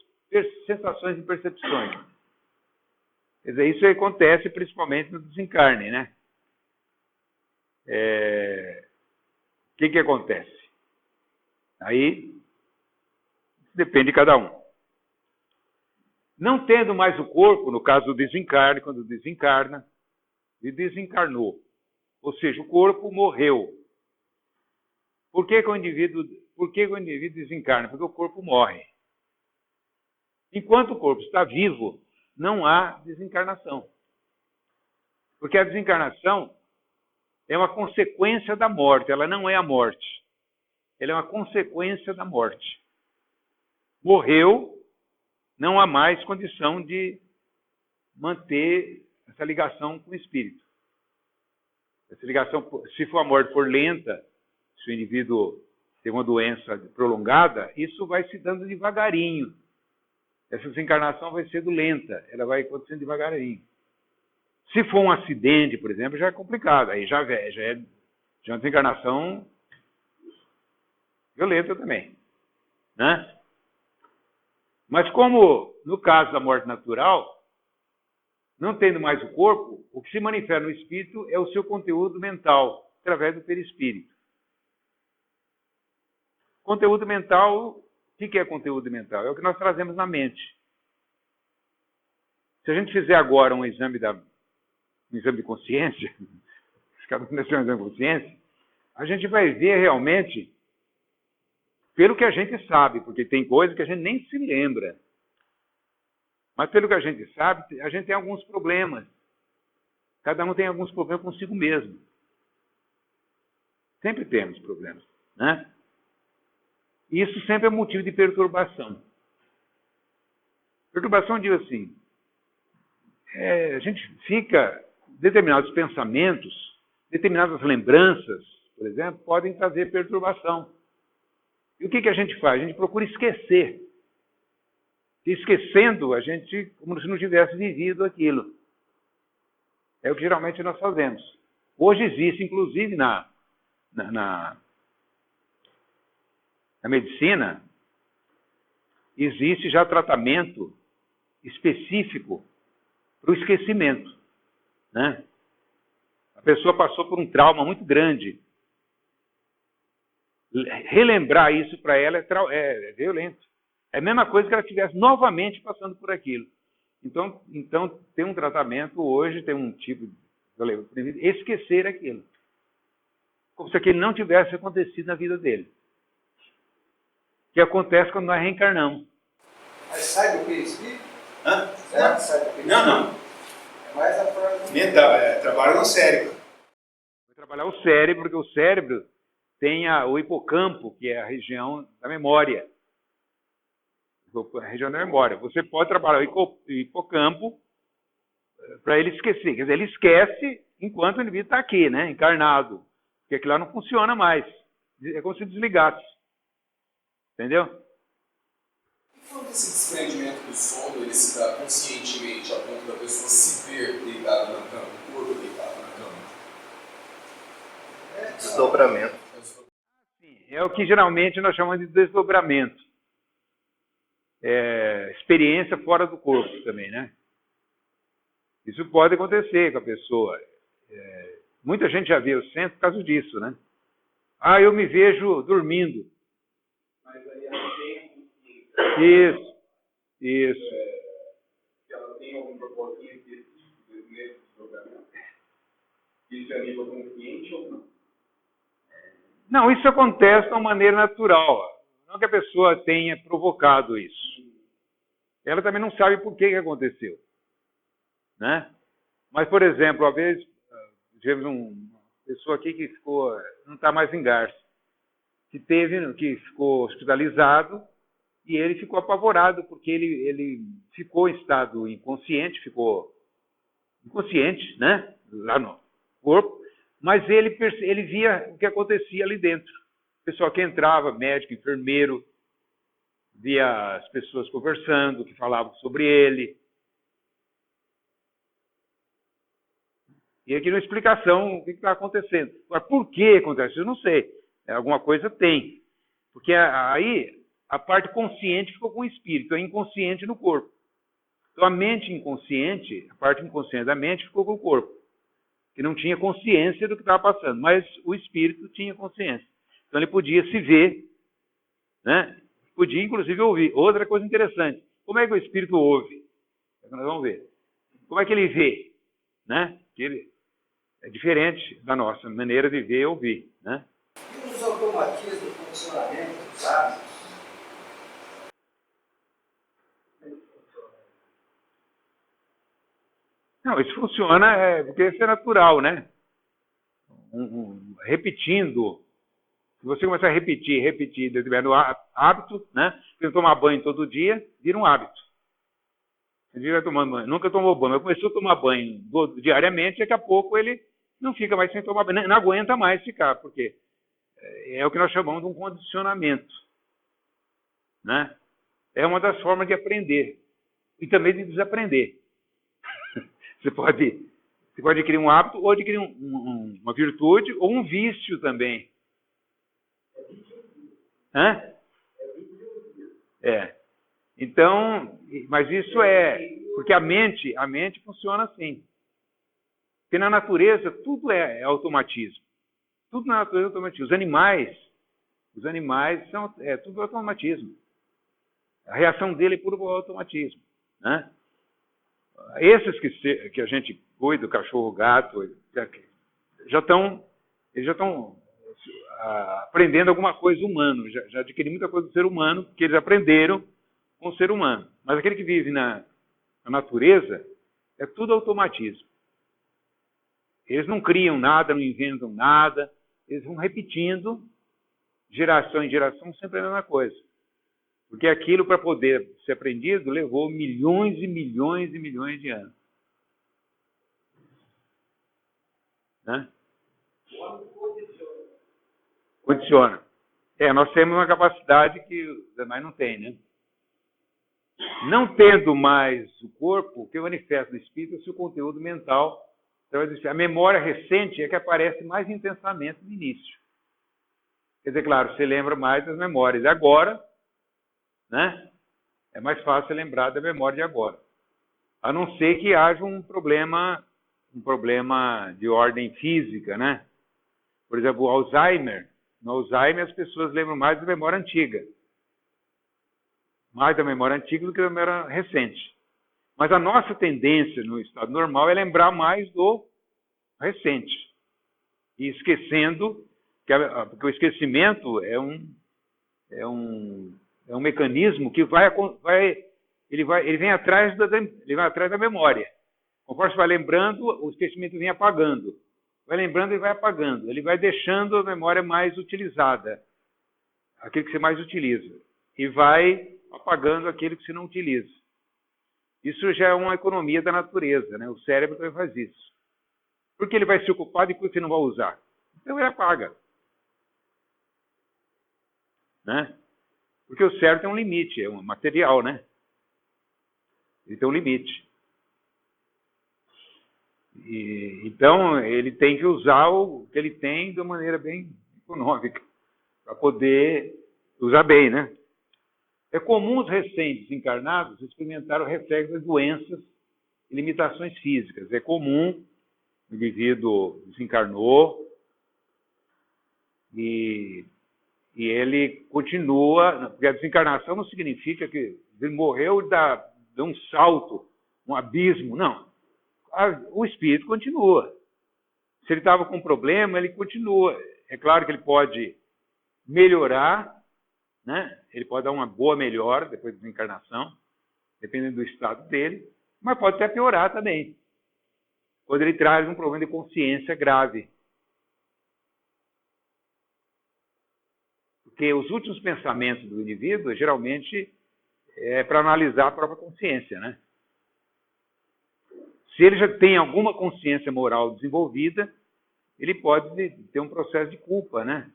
sensações e percepções. Quer dizer, isso acontece principalmente no desencarne, né? O que acontece? Aí, depende de cada um. Não tendo mais o corpo, no caso do desencarne, quando desencarna, ele desencarnou. Ou seja, o corpo morreu. Por que o indivíduo desencarna? Porque o corpo morre. Enquanto o corpo está vivo, não há desencarnação. Porque a desencarnação é uma consequência da morte, ela não é a morte. Ela é uma consequência da morte. Morreu, não há mais condição de manter essa ligação com o espírito. Essa ligação, se a morte for lenta, se o indivíduo tem uma doença prolongada, isso vai se dando devagarinho. Essa desencarnação vai sendo lenta, ela vai acontecendo devagarinho. Se for um acidente, por exemplo, já é complicado. Aí já é uma desencarnação violenta também. Né? Mas como no caso da morte natural, não tendo mais o corpo, o que se manifesta no espírito é o seu conteúdo mental, através do perispírito. Conteúdo mental, o que é conteúdo mental? É o que nós trazemos na mente. Se a gente fizer agora um exame de consciência, cada um um exame de consciência, a gente vai ver realmente pelo que a gente sabe, porque tem coisas que a gente nem se lembra. Mas pelo que a gente sabe, a gente tem alguns problemas. Cada um tem alguns problemas consigo mesmo. Sempre temos problemas, né? E isso sempre é motivo de perturbação. Perturbação, eu digo assim, a gente fica, determinados pensamentos, determinadas lembranças, por exemplo, podem trazer perturbação. E o que a gente faz? A gente procura esquecer. E esquecendo, a gente, como se não tivesse vivido aquilo. É o que geralmente nós fazemos. Hoje existe, inclusive, na medicina, existe já tratamento específico para o esquecimento, né? A pessoa passou por um trauma muito grande. Relembrar isso para ela é violento. É a mesma coisa que ela estivesse novamente passando por aquilo. Então tem um tratamento hoje, tem um tipo de esquecer aquilo. Como se aquilo não tivesse acontecido na vida dele. Que acontece quando nós reencarnamos. Mas sai do perispírito? Hã? Será que sai do perispírito? Não. É mais a forma Mental, trabalha no cérebro. Vai trabalhar o cérebro, porque o cérebro tem o hipocampo, que é a região da memória. A região da memória. Você pode trabalhar o hipocampo para ele esquecer. Quer dizer, ele esquece enquanto o indivíduo está aqui, né, encarnado. Porque aquilo lá não funciona mais. É como se desligasse. Entendeu? E quando esse desprendimento do sono ele se dá conscientemente a ponto da pessoa se ver deitada na cama, o corpo deitado na cama? Desdobramento. É o que geralmente nós chamamos de desdobramento. Experiência fora do corpo também, né? Isso pode acontecer com a pessoa. Muita gente já vê o centro por causa disso, né? Eu me vejo dormindo. Mas aí ela tem a consciência. Isso. Se ela tem algum propósito específico nesse desdobramento, isso é a nível consciente ou não? Não, isso acontece de uma maneira natural. Não que a pessoa tenha provocado isso. Ela também não sabe por que aconteceu, né? Mas, por exemplo, uma vez tivemos uma pessoa aqui que não está mais em Garça, que ficou hospitalizado e ele ficou apavorado porque ele ficou em estado inconsciente, né? Lá no corpo, mas ele via o que acontecia ali dentro. O pessoal que entrava, médico, enfermeiro, via as pessoas conversando, que falavam sobre ele. E aqui uma explicação o que está acontecendo. Agora, por que acontece? Eu não sei. Alguma coisa tem. Porque aí a parte consciente ficou com o espírito, é inconsciente no corpo. Então a mente inconsciente, a parte inconsciente da mente ficou com o corpo, que não tinha consciência do que estava passando, mas o espírito tinha consciência. Então ele podia se ver, né? Podia inclusive ouvir. Outra coisa interessante, como é que o espírito ouve? Nós vamos ver. Como é que ele vê? Né? Ele é diferente da nossa maneira de ver e ouvir, né? E os automatismos do funcionamento dos hábitos? Não, isso funciona porque isso é natural, né? Repetindo. Se você começar a repetir, determinado hábito, né? Se tomar banho todo dia, vira um hábito. Você vai tomando banho. Nunca tomou banho, mas começou a tomar banho diariamente, daqui a pouco ele não fica mais sem tomar banho, não aguenta mais ficar, porque é o que nós chamamos de um condicionamento, né? É uma das formas de aprender e também de desaprender. Você pode adquirir um hábito ou adquirir uma virtude ou um vício também. Hã? Então, mas isso porque a mente funciona assim. Porque na natureza tudo é automatismo. Tudo na natureza é automatismo. Os animais são tudo automatismo. A reação dele é puro automatismo, né? Esses que a gente cuida, o cachorro, o gato, eles já estão aprendendo alguma coisa humana, já adquiriram muita coisa do ser humano, que eles aprenderam com o ser humano. Mas aquele que vive na natureza, é tudo automatismo. Eles não criam nada, não inventam nada, eles vão repetindo, geração em geração, sempre a mesma coisa. Porque aquilo, para poder ser aprendido, levou milhões e milhões e milhões de anos. Né? Condiciona. Nós temos uma capacidade que os demais não têm, né? Não tendo mais o corpo, o que manifesta no espírito é o seu conteúdo mental. A memória recente é que aparece mais intensamente no início. Quer dizer, claro, você lembra mais das memórias de agora, né? É mais fácil lembrar da memória de agora. A não ser que haja um problema de ordem física, né? Por exemplo, o Alzheimer. No Alzheimer, as pessoas lembram mais da memória antiga. Mais da memória antiga do que da memória recente. Mas a nossa tendência no estado normal é lembrar mais do recente. E esquecendo, porque o esquecimento é um mecanismo que ele vem atrás da memória. Conforme você vai lembrando, o esquecimento vem apagando. Vai lembrando e vai apagando. Ele vai deixando a memória mais utilizada, aquilo que você mais utiliza. E vai apagando aquilo que você não utiliza. Isso já é uma economia da natureza, né? O cérebro também faz isso. Porque ele vai se ocupar de coisa que você não vai usar. Então ele apaga. Né? Porque o cérebro tem um limite, é um material, né? Ele tem um limite. Então, ele tem que usar o que ele tem de uma maneira bem econômica, para poder usar bem, né? É comum os recentes encarnados experimentar o reflexo das doenças e limitações físicas. É comum o indivíduo desencarnou e ele continua, porque a desencarnação não significa que ele morreu de um salto, um abismo, não. O espírito continua. Se ele estava com um problema, ele continua. É claro que ele pode melhorar, né? Ele pode dar uma boa melhora depois da desencarnação, dependendo do estado dele, mas pode até piorar também, quando ele traz um problema de consciência grave. Porque os últimos pensamentos do indivíduo, geralmente, é para analisar a própria consciência, né? Se ele já tem alguma consciência moral desenvolvida, ele pode ter um processo de culpa, né?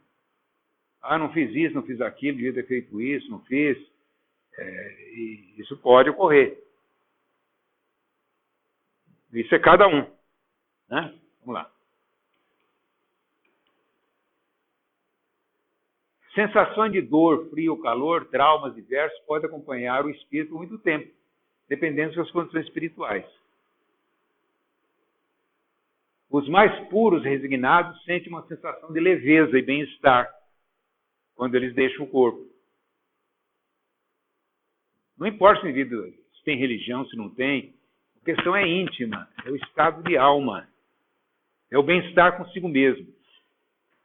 Ah, não fiz isso, não fiz aquilo, devia ter feito isso, não fiz. E isso pode ocorrer. Isso é cada um. Né? Vamos lá. Sensações de dor, frio, calor, traumas diversos podem acompanhar o espírito por muito tempo, dependendo das suas condições espirituais. Os mais puros resignados sentem uma sensação de leveza e bem-estar quando eles deixam o corpo. Não importa se o indivíduo tem religião, se não tem, a questão é íntima, é o estado de alma, é o bem-estar consigo mesmo.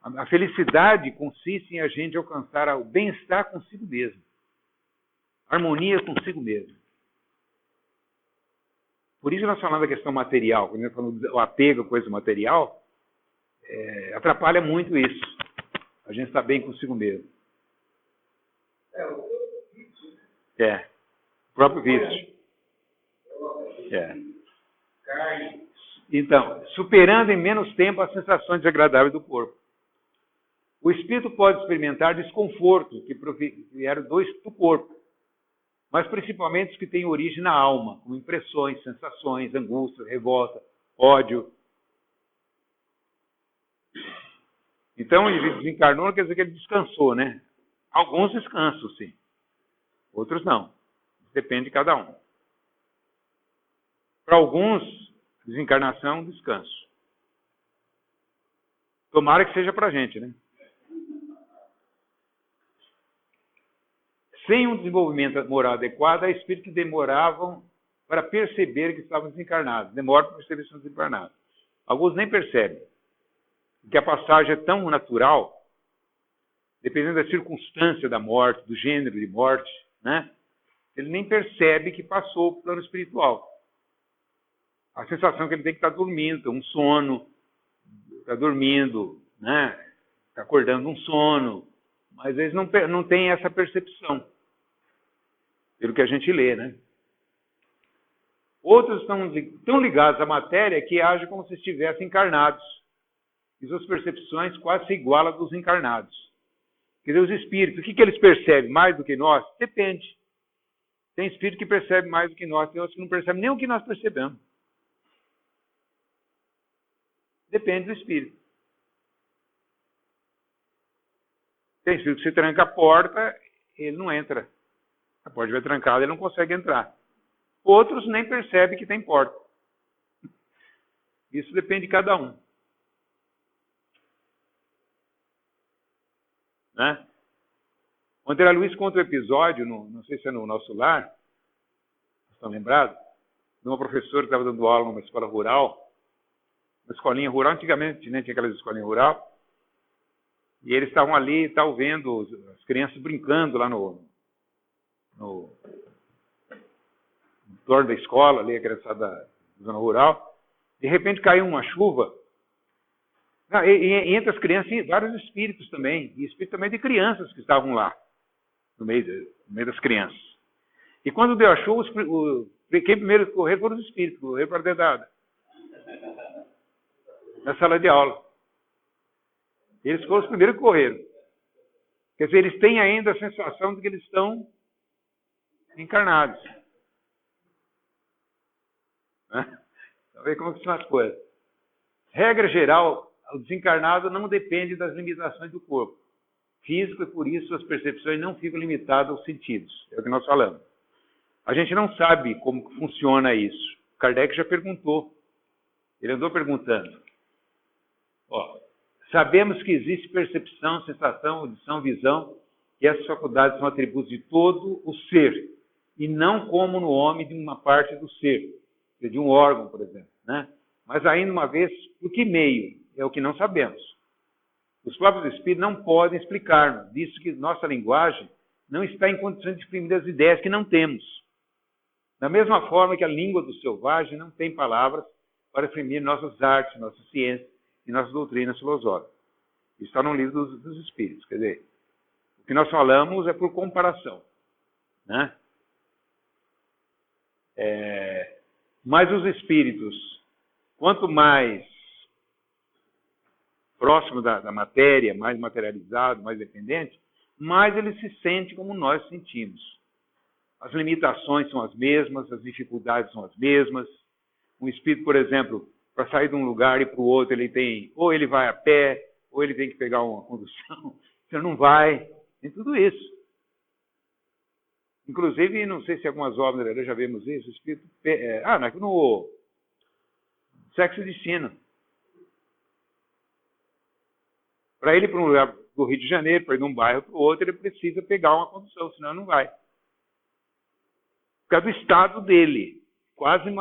A felicidade consiste em a gente alcançar o bem-estar consigo mesmo, a harmonia consigo mesmo. Por isso nós falamos da questão material, quando nós falamos do apego à coisa material, atrapalha muito isso. A gente está bem consigo mesmo. O próprio vício. Então, superando em menos tempo as sensações desagradáveis do corpo. O espírito pode experimentar desconforto que vieram do corpo, mas principalmente os que têm origem na alma, como impressões, sensações, angústia, revolta, ódio. Então, ele desencarnou, não quer dizer que ele descansou, né? Alguns descansam, sim. Outros não. Depende de cada um. Para alguns, desencarnação é um descanso. Tomara que seja para a gente, né? Sem um desenvolvimento moral adequado, há espíritos que demoravam para perceber que estavam desencarnados. Demoram para perceber que estão desencarnados. Alguns nem percebem. Porque a passagem é tão natural, dependendo da circunstância da morte, do gênero de morte, né? Ele nem percebe que passou o plano espiritual. A sensação é que ele tem que estar dormindo, um sono, está dormindo, né? Está acordando um sono, mas eles não têm essa percepção, pelo que a gente lê, né? Outros estão tão ligados à matéria que agem como se estivessem encarnados. E suas percepções quase se igualam às dos encarnados. Quer dizer, os espíritos, o que eles percebem mais do que nós? Depende. Tem espírito que percebe mais do que nós, tem outros que não percebem nem o que nós percebemos. Depende do espírito. Tem espírito que se tranca a porta, ele não entra. A porta vai trancada, ele não consegue entrar. Outros nem percebem que tem porta. Isso depende de cada um. Né? O André Luiz conta um episódio, não sei se é no Nosso Lar, vocês estão lembrados? De uma professora que estava dando aula numa escola rural, uma escolinha rural, antigamente né, tinha aquelas escolinhas rural, e eles estavam ali, estavam vendo as crianças brincando lá no torno da escola, ali, a criançada da zona rural. De repente caiu uma chuva. E entre as crianças, vários espíritos também. E espíritos também de crianças que estavam lá, no meio das crianças. E quando deu a chuva, quem primeiro correr foram os espíritos, correram para dentro na sala de aula. Eles foram os primeiros que correram. Quer dizer, eles têm ainda a sensação de que eles estão encarnados. Então, vê como que são as coisas. Regra geral, o desencarnado não depende das limitações do corpo físico e por isso as percepções não ficam limitadas aos sentidos. É o que nós falamos. A gente não sabe como funciona isso. Kardec já perguntou. Ele andou perguntando. Sabemos que existe percepção, sensação, audição, visão, e essas faculdades são atributos de todo o ser, e não como no homem de uma parte do ser, de um órgão, por exemplo. Né? Mas ainda uma vez, por que meio? É o que não sabemos. Os próprios espíritos não podem explicar-nos, visto que nossa linguagem não está em condições de exprimir as ideias que não temos. Da mesma forma que a língua do selvagem não tem palavras para exprimir nossas artes, nossas ciências e nossas doutrinas filosóficas. Isso está no livro dos Espíritos. Quer dizer, o que nós falamos é por comparação. Né? Mas os espíritos, quanto mais próximo da matéria, mais materializado, mais dependente, mais ele se sente como nós sentimos. As limitações são as mesmas, as dificuldades são as mesmas. Um espírito, por exemplo, para sair de um lugar e para o outro, ou ele vai a pé, ou ele tem que pegar uma condução, você não vai, tem tudo isso. Inclusive, não sei se algumas obras já vemos isso, o espírito, no Sexo e Destino. Para ele ir para um lugar do Rio de Janeiro, para ir de um bairro para o outro, ele precisa pegar uma condução, senão não vai. Por causa do estado dele, quase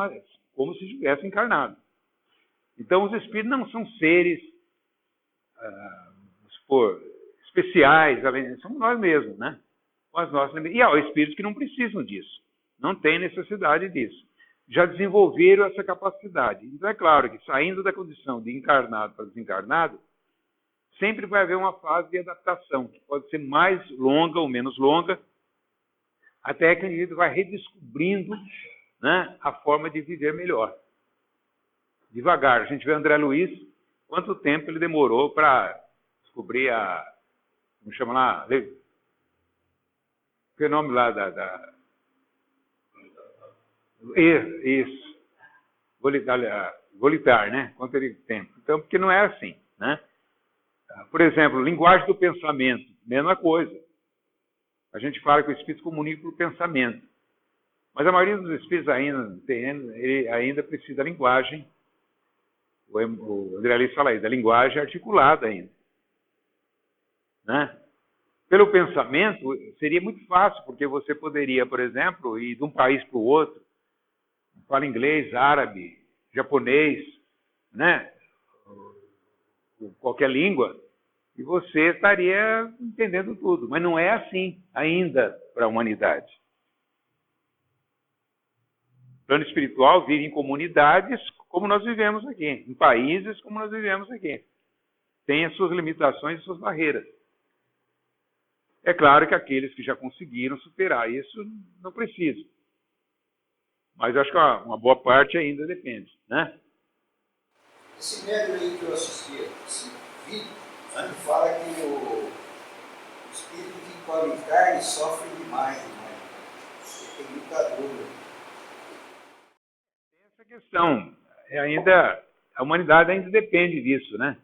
como se estivesse encarnado. Então, os espíritos não são seres especiais, somos nós mesmos, né? E há espíritos que não precisam disso, não têm necessidade disso. Já desenvolveram essa capacidade. Então, é claro que saindo da condição de encarnado para desencarnado, sempre vai haver uma fase de adaptação, que pode ser mais longa ou menos longa, até que o indivíduo vai redescobrindo, né, a forma de viver melhor. Devagar. A gente vê André Luiz, quanto tempo ele demorou para descobrir como chama lá? O nome lá Isso. Volitar, né? Quanto ele tempo. Então, porque não é assim, né? Por exemplo, linguagem do pensamento, mesma coisa. A gente fala que o espírito comunica por pensamento. Mas a maioria dos espíritos ainda precisa da linguagem. O André Luiz fala aí, da linguagem articulada ainda. Né? Pelo pensamento, seria muito fácil, porque você poderia, por exemplo, ir de um país para o outro, fala inglês, árabe, japonês, né? Qualquer língua, e você estaria entendendo tudo. Mas não é assim ainda para a humanidade. O plano espiritual vive em comunidades como nós vivemos aqui, em países como nós vivemos aqui. tem as suas limitações e suas barreiras. É claro que aqueles que já conseguiram superar isso não precisam. Mas eu acho que uma boa parte ainda depende, né? Esse médium aí que eu assisti, esse vídeo, ele fala que o espírito que come carne sofre demais, né? Tem muita dor. Essa questão, a humanidade ainda depende disso, né?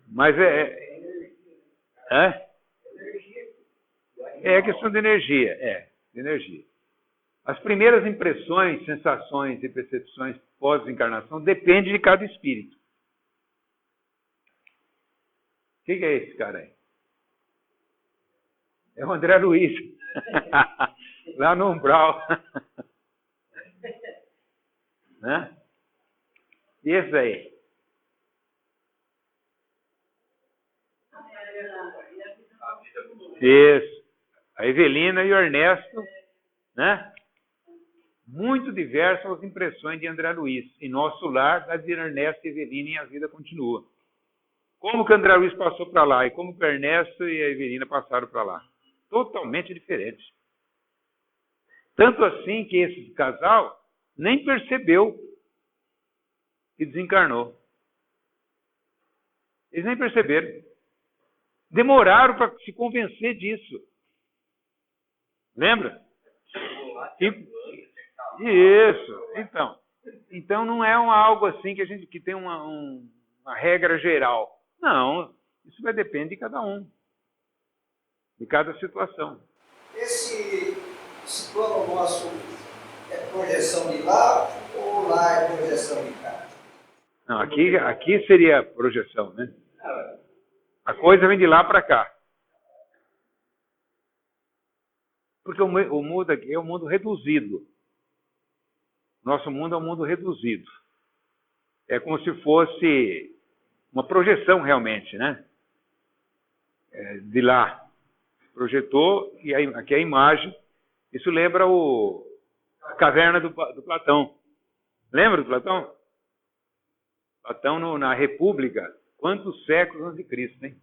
Mas é questão de energia, de energia. As primeiras impressões, sensações e percepções pós-encarnação dependem de cada espírito. O que é esse cara aí? É o André Luiz, lá no umbral. Né? E esse aí? Isso. A Evelina e o Ernesto, né? Muito diversas as impressões de André Luiz. Em nosso lar, das de Ernesto e Evelina, e a vida continua. Como que o André Luiz passou para lá e como que o Ernesto e a Evelina passaram para lá? Totalmente diferentes. Tanto assim que esse casal nem percebeu que desencarnou. Eles nem perceberam. Demoraram para se convencer disso. Lembra? Isso. Então não é algo assim que tem uma regra geral. Não, isso vai depender de cada um, de cada situação. Esse plano nosso é projeção de lá ou lá é projeção de cá? Não, aqui seria projeção, né? A coisa vem de lá para cá. Porque o mundo aqui é um mundo reduzido. Nosso mundo é um mundo reduzido. É como se fosse uma projeção realmente, né? De lá. Projetou, e aqui a imagem. Isso lembra a caverna do Platão. Lembra do Platão? Platão, na República, quantos séculos antes de Cristo, hein?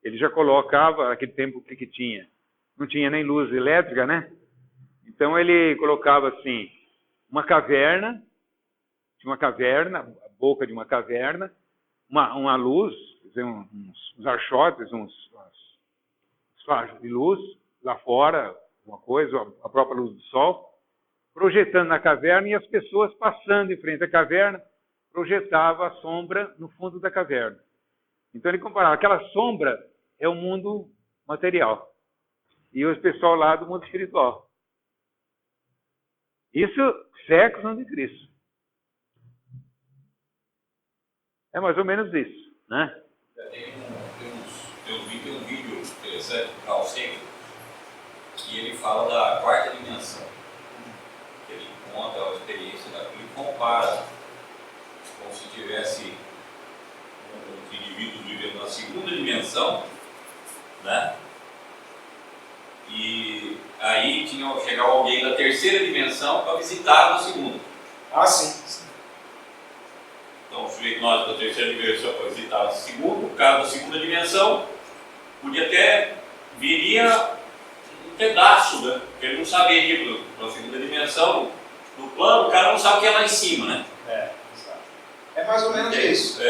Ele já colocava, naquele tempo, o que tinha? Não tinha nem luz elétrica, né? Então ele colocava assim, uma caverna, tinha uma caverna, a boca de uma caverna, uma luz, quer dizer, uns archotes, uns flashes de luz, lá fora, uma coisa, a própria luz do sol, projetando na caverna e as pessoas passando em frente à caverna, projetava a sombra no fundo da caverna. Então ele comparava, aquela sombra é o mundo material e o pessoal lá do mundo espiritual. Isso séculos antes de Cristo. É mais ou menos isso, né? Eu vi um vídeo interessante do Carl Sagan, que ele fala da quarta dimensão. Ele conta a experiência daquilo e compara como se tivesse os indivíduos vivendo na segunda dimensão, né? E aí chegava alguém da terceira dimensão para visitar a segunda. Ah, sim. Então, o sujeito nós da terceira dimensão para visitar a segunda, o cara da segunda dimensão podia até viria um pedaço, né? Porque ele não saberia para a segunda dimensão, no plano, o cara não sabe o que é lá em cima, né? É mais ou menos isso.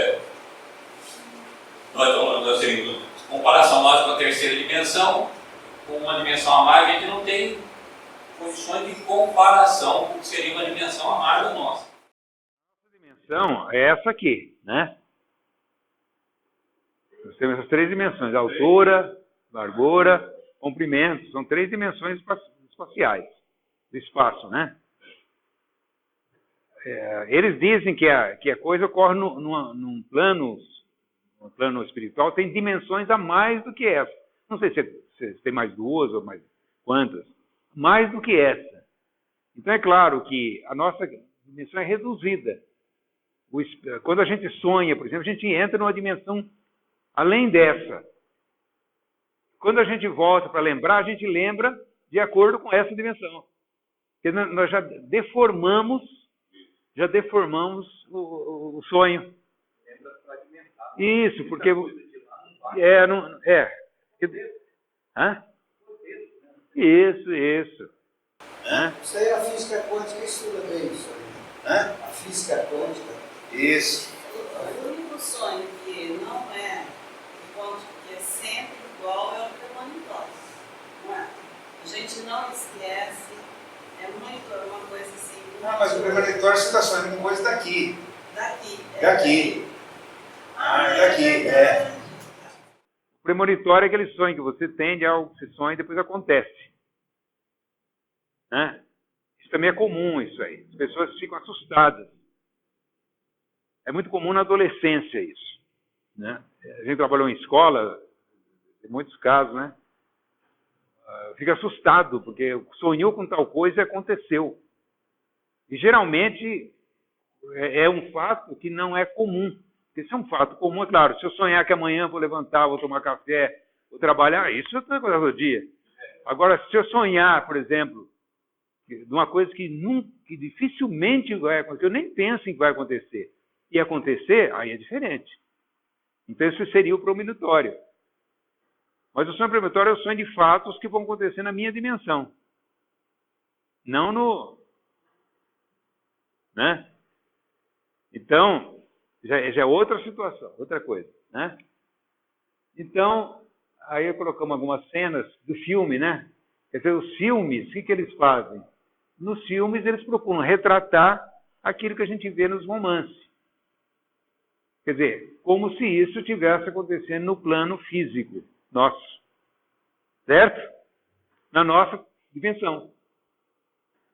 Nós teríamos comparação nós com a terceira dimensão, com uma dimensão a mais, a gente não tem condições de comparação com o que seria uma dimensão a mais da nossa. A dimensão é essa aqui, né? Nós temos essas três dimensões, altura, largura, comprimento, são três dimensões espaciais do espaço, né? Eles dizem que a coisa ocorre num plano espiritual, tem dimensões a mais do que essa. Não sei se tem mais duas ou mais quantas, mais do que essa. Então é claro que a nossa dimensão é reduzida. Quando a gente sonha, por exemplo, a gente entra numa dimensão além dessa. Quando a gente volta para lembrar, a gente lembra de acordo com essa dimensão. Porque nós já deformamos já deformamos o sonho. Isso, porque... Hã? Isso. Hã? Isso aí a física quântica estuda bem isso aí. Hã? A física quântica. Isso. O único sonho que não é quântico, que é sempre igual, é o premonitório. Não é? A gente não esquece, é muito uma coisa assim. Ah, mas o premonitório você está sonhando com coisa daqui. Daqui. Daqui. Daqui, é. O premonitório é aquele sonho que você tem de algo que você sonha e depois acontece. Né? Isso também é comum, isso aí. As pessoas ficam assustadas. É muito comum na adolescência isso. Né? A gente trabalhou em escola, em muitos casos, né? Fica assustado, porque sonhou com tal coisa e aconteceu. E geralmente é um fato que não é comum. Porque se é um fato comum, é claro, se eu sonhar que amanhã vou levantar, vou tomar café, vou trabalhar, isso é outra coisa do dia. Agora, se eu sonhar, por exemplo, de uma coisa que dificilmente vai acontecer, eu nem penso em que vai acontecer, e acontecer, aí é diferente. Então, isso seria o premonitório. Mas o sonho premonitório é o sonho de fatos que vão acontecer na minha dimensão. Não no... Né? Então, já é outra situação, outra coisa. Né? Então, aí colocamos algumas cenas do filme, né? Quer dizer, os filmes, o que eles fazem? Nos filmes, eles procuram retratar aquilo que a gente vê nos romances. Quer dizer, como se isso estivesse acontecendo no plano físico nosso. Certo? Na nossa dimensão.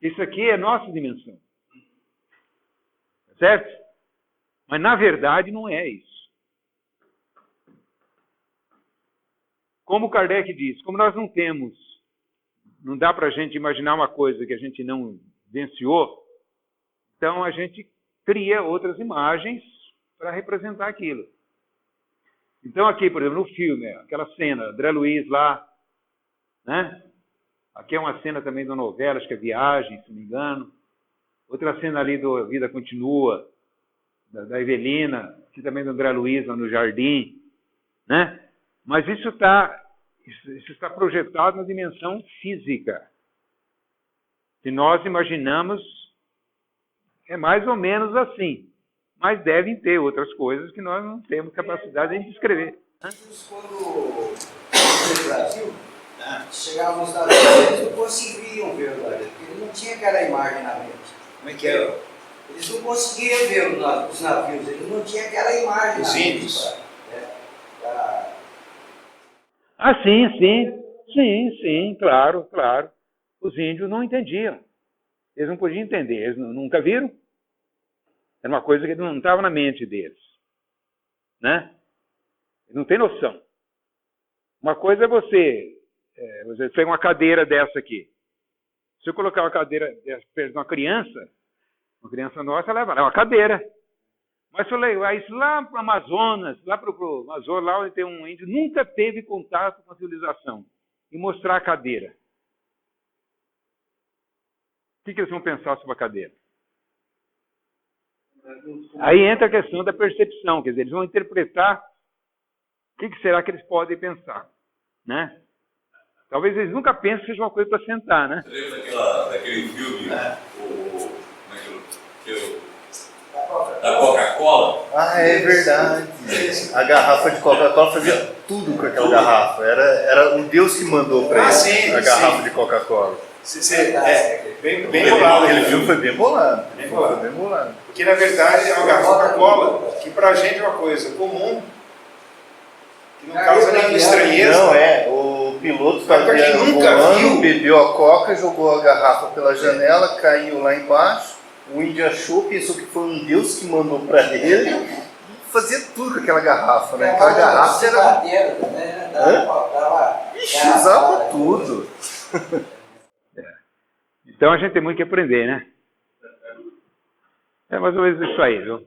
Isso aqui é nossa dimensão. Certo? Mas, na verdade, não é isso. Como Kardec diz, como nós não dá para a gente imaginar uma coisa que a gente não vivenciou, então a gente cria outras imagens para representar aquilo. Então aqui, por exemplo, no filme, aquela cena, André Luiz lá, né? Aqui é uma cena também da novela, acho que é Viagem, se não me engano. Outra cena ali do Vida Continua, da Evelina, aqui também do André Luiz, lá no Jardim, né? Mas isso está projetado na dimensão física. Se nós imaginamos, é mais ou menos assim. Mas devem ter outras coisas que nós não temos capacidade de descrever. Quando no Brasil, chegávamos na Bíblia, eles não conseguiam ver o Brasil, porque eles não tinham aquela imagem na mente. Como é que é? Eles não conseguiam ver os navios, eles não tinham aquela imagem Os na índios. mente. Sim, claro. Os índios não entendiam. Eles não podiam entender, eles nunca viram. Era uma coisa que não estava na mente deles. Né? Eles não têm noção. Uma coisa é você pega uma cadeira dessa aqui. Se eu colocar uma cadeira dessa perto de uma criança nossa, ela é uma cadeira. Mas se eu levar isso lá para o Amazonas, lá onde tem um índio, nunca teve contato com a civilização, e mostrar a cadeira. O que eles vão pensar sobre a cadeira? Aí entra a questão da percepção, quer dizer, eles vão interpretar o que será que eles podem pensar. Né? Talvez eles nunca pensem que seja uma coisa para sentar, né? Você lembra daquele filme, da Coca-Cola? Ah, é verdade. A garrafa de Coca-Cola fazia tudo com aquela garrafa. Era o Deus que mandou para ele a garrafa de Coca-Cola. Bem bolado. Aquele filme foi bem bolado. Porque, na verdade, é uma garrafa Coca-Cola, que pra gente é uma coisa comum, que não causa nenhuma estranheza. Não, o piloto estava voando, bebeu a Coca, jogou a garrafa pela janela, caiu lá embaixo. O índio achou, pensou que foi um Deus que mandou para ele e fazia tudo com aquela garrafa, né? Aquela garrafa era... Ixi, usava tudo. Então a gente tem muito que aprender, né? É mais ou menos isso aí, viu?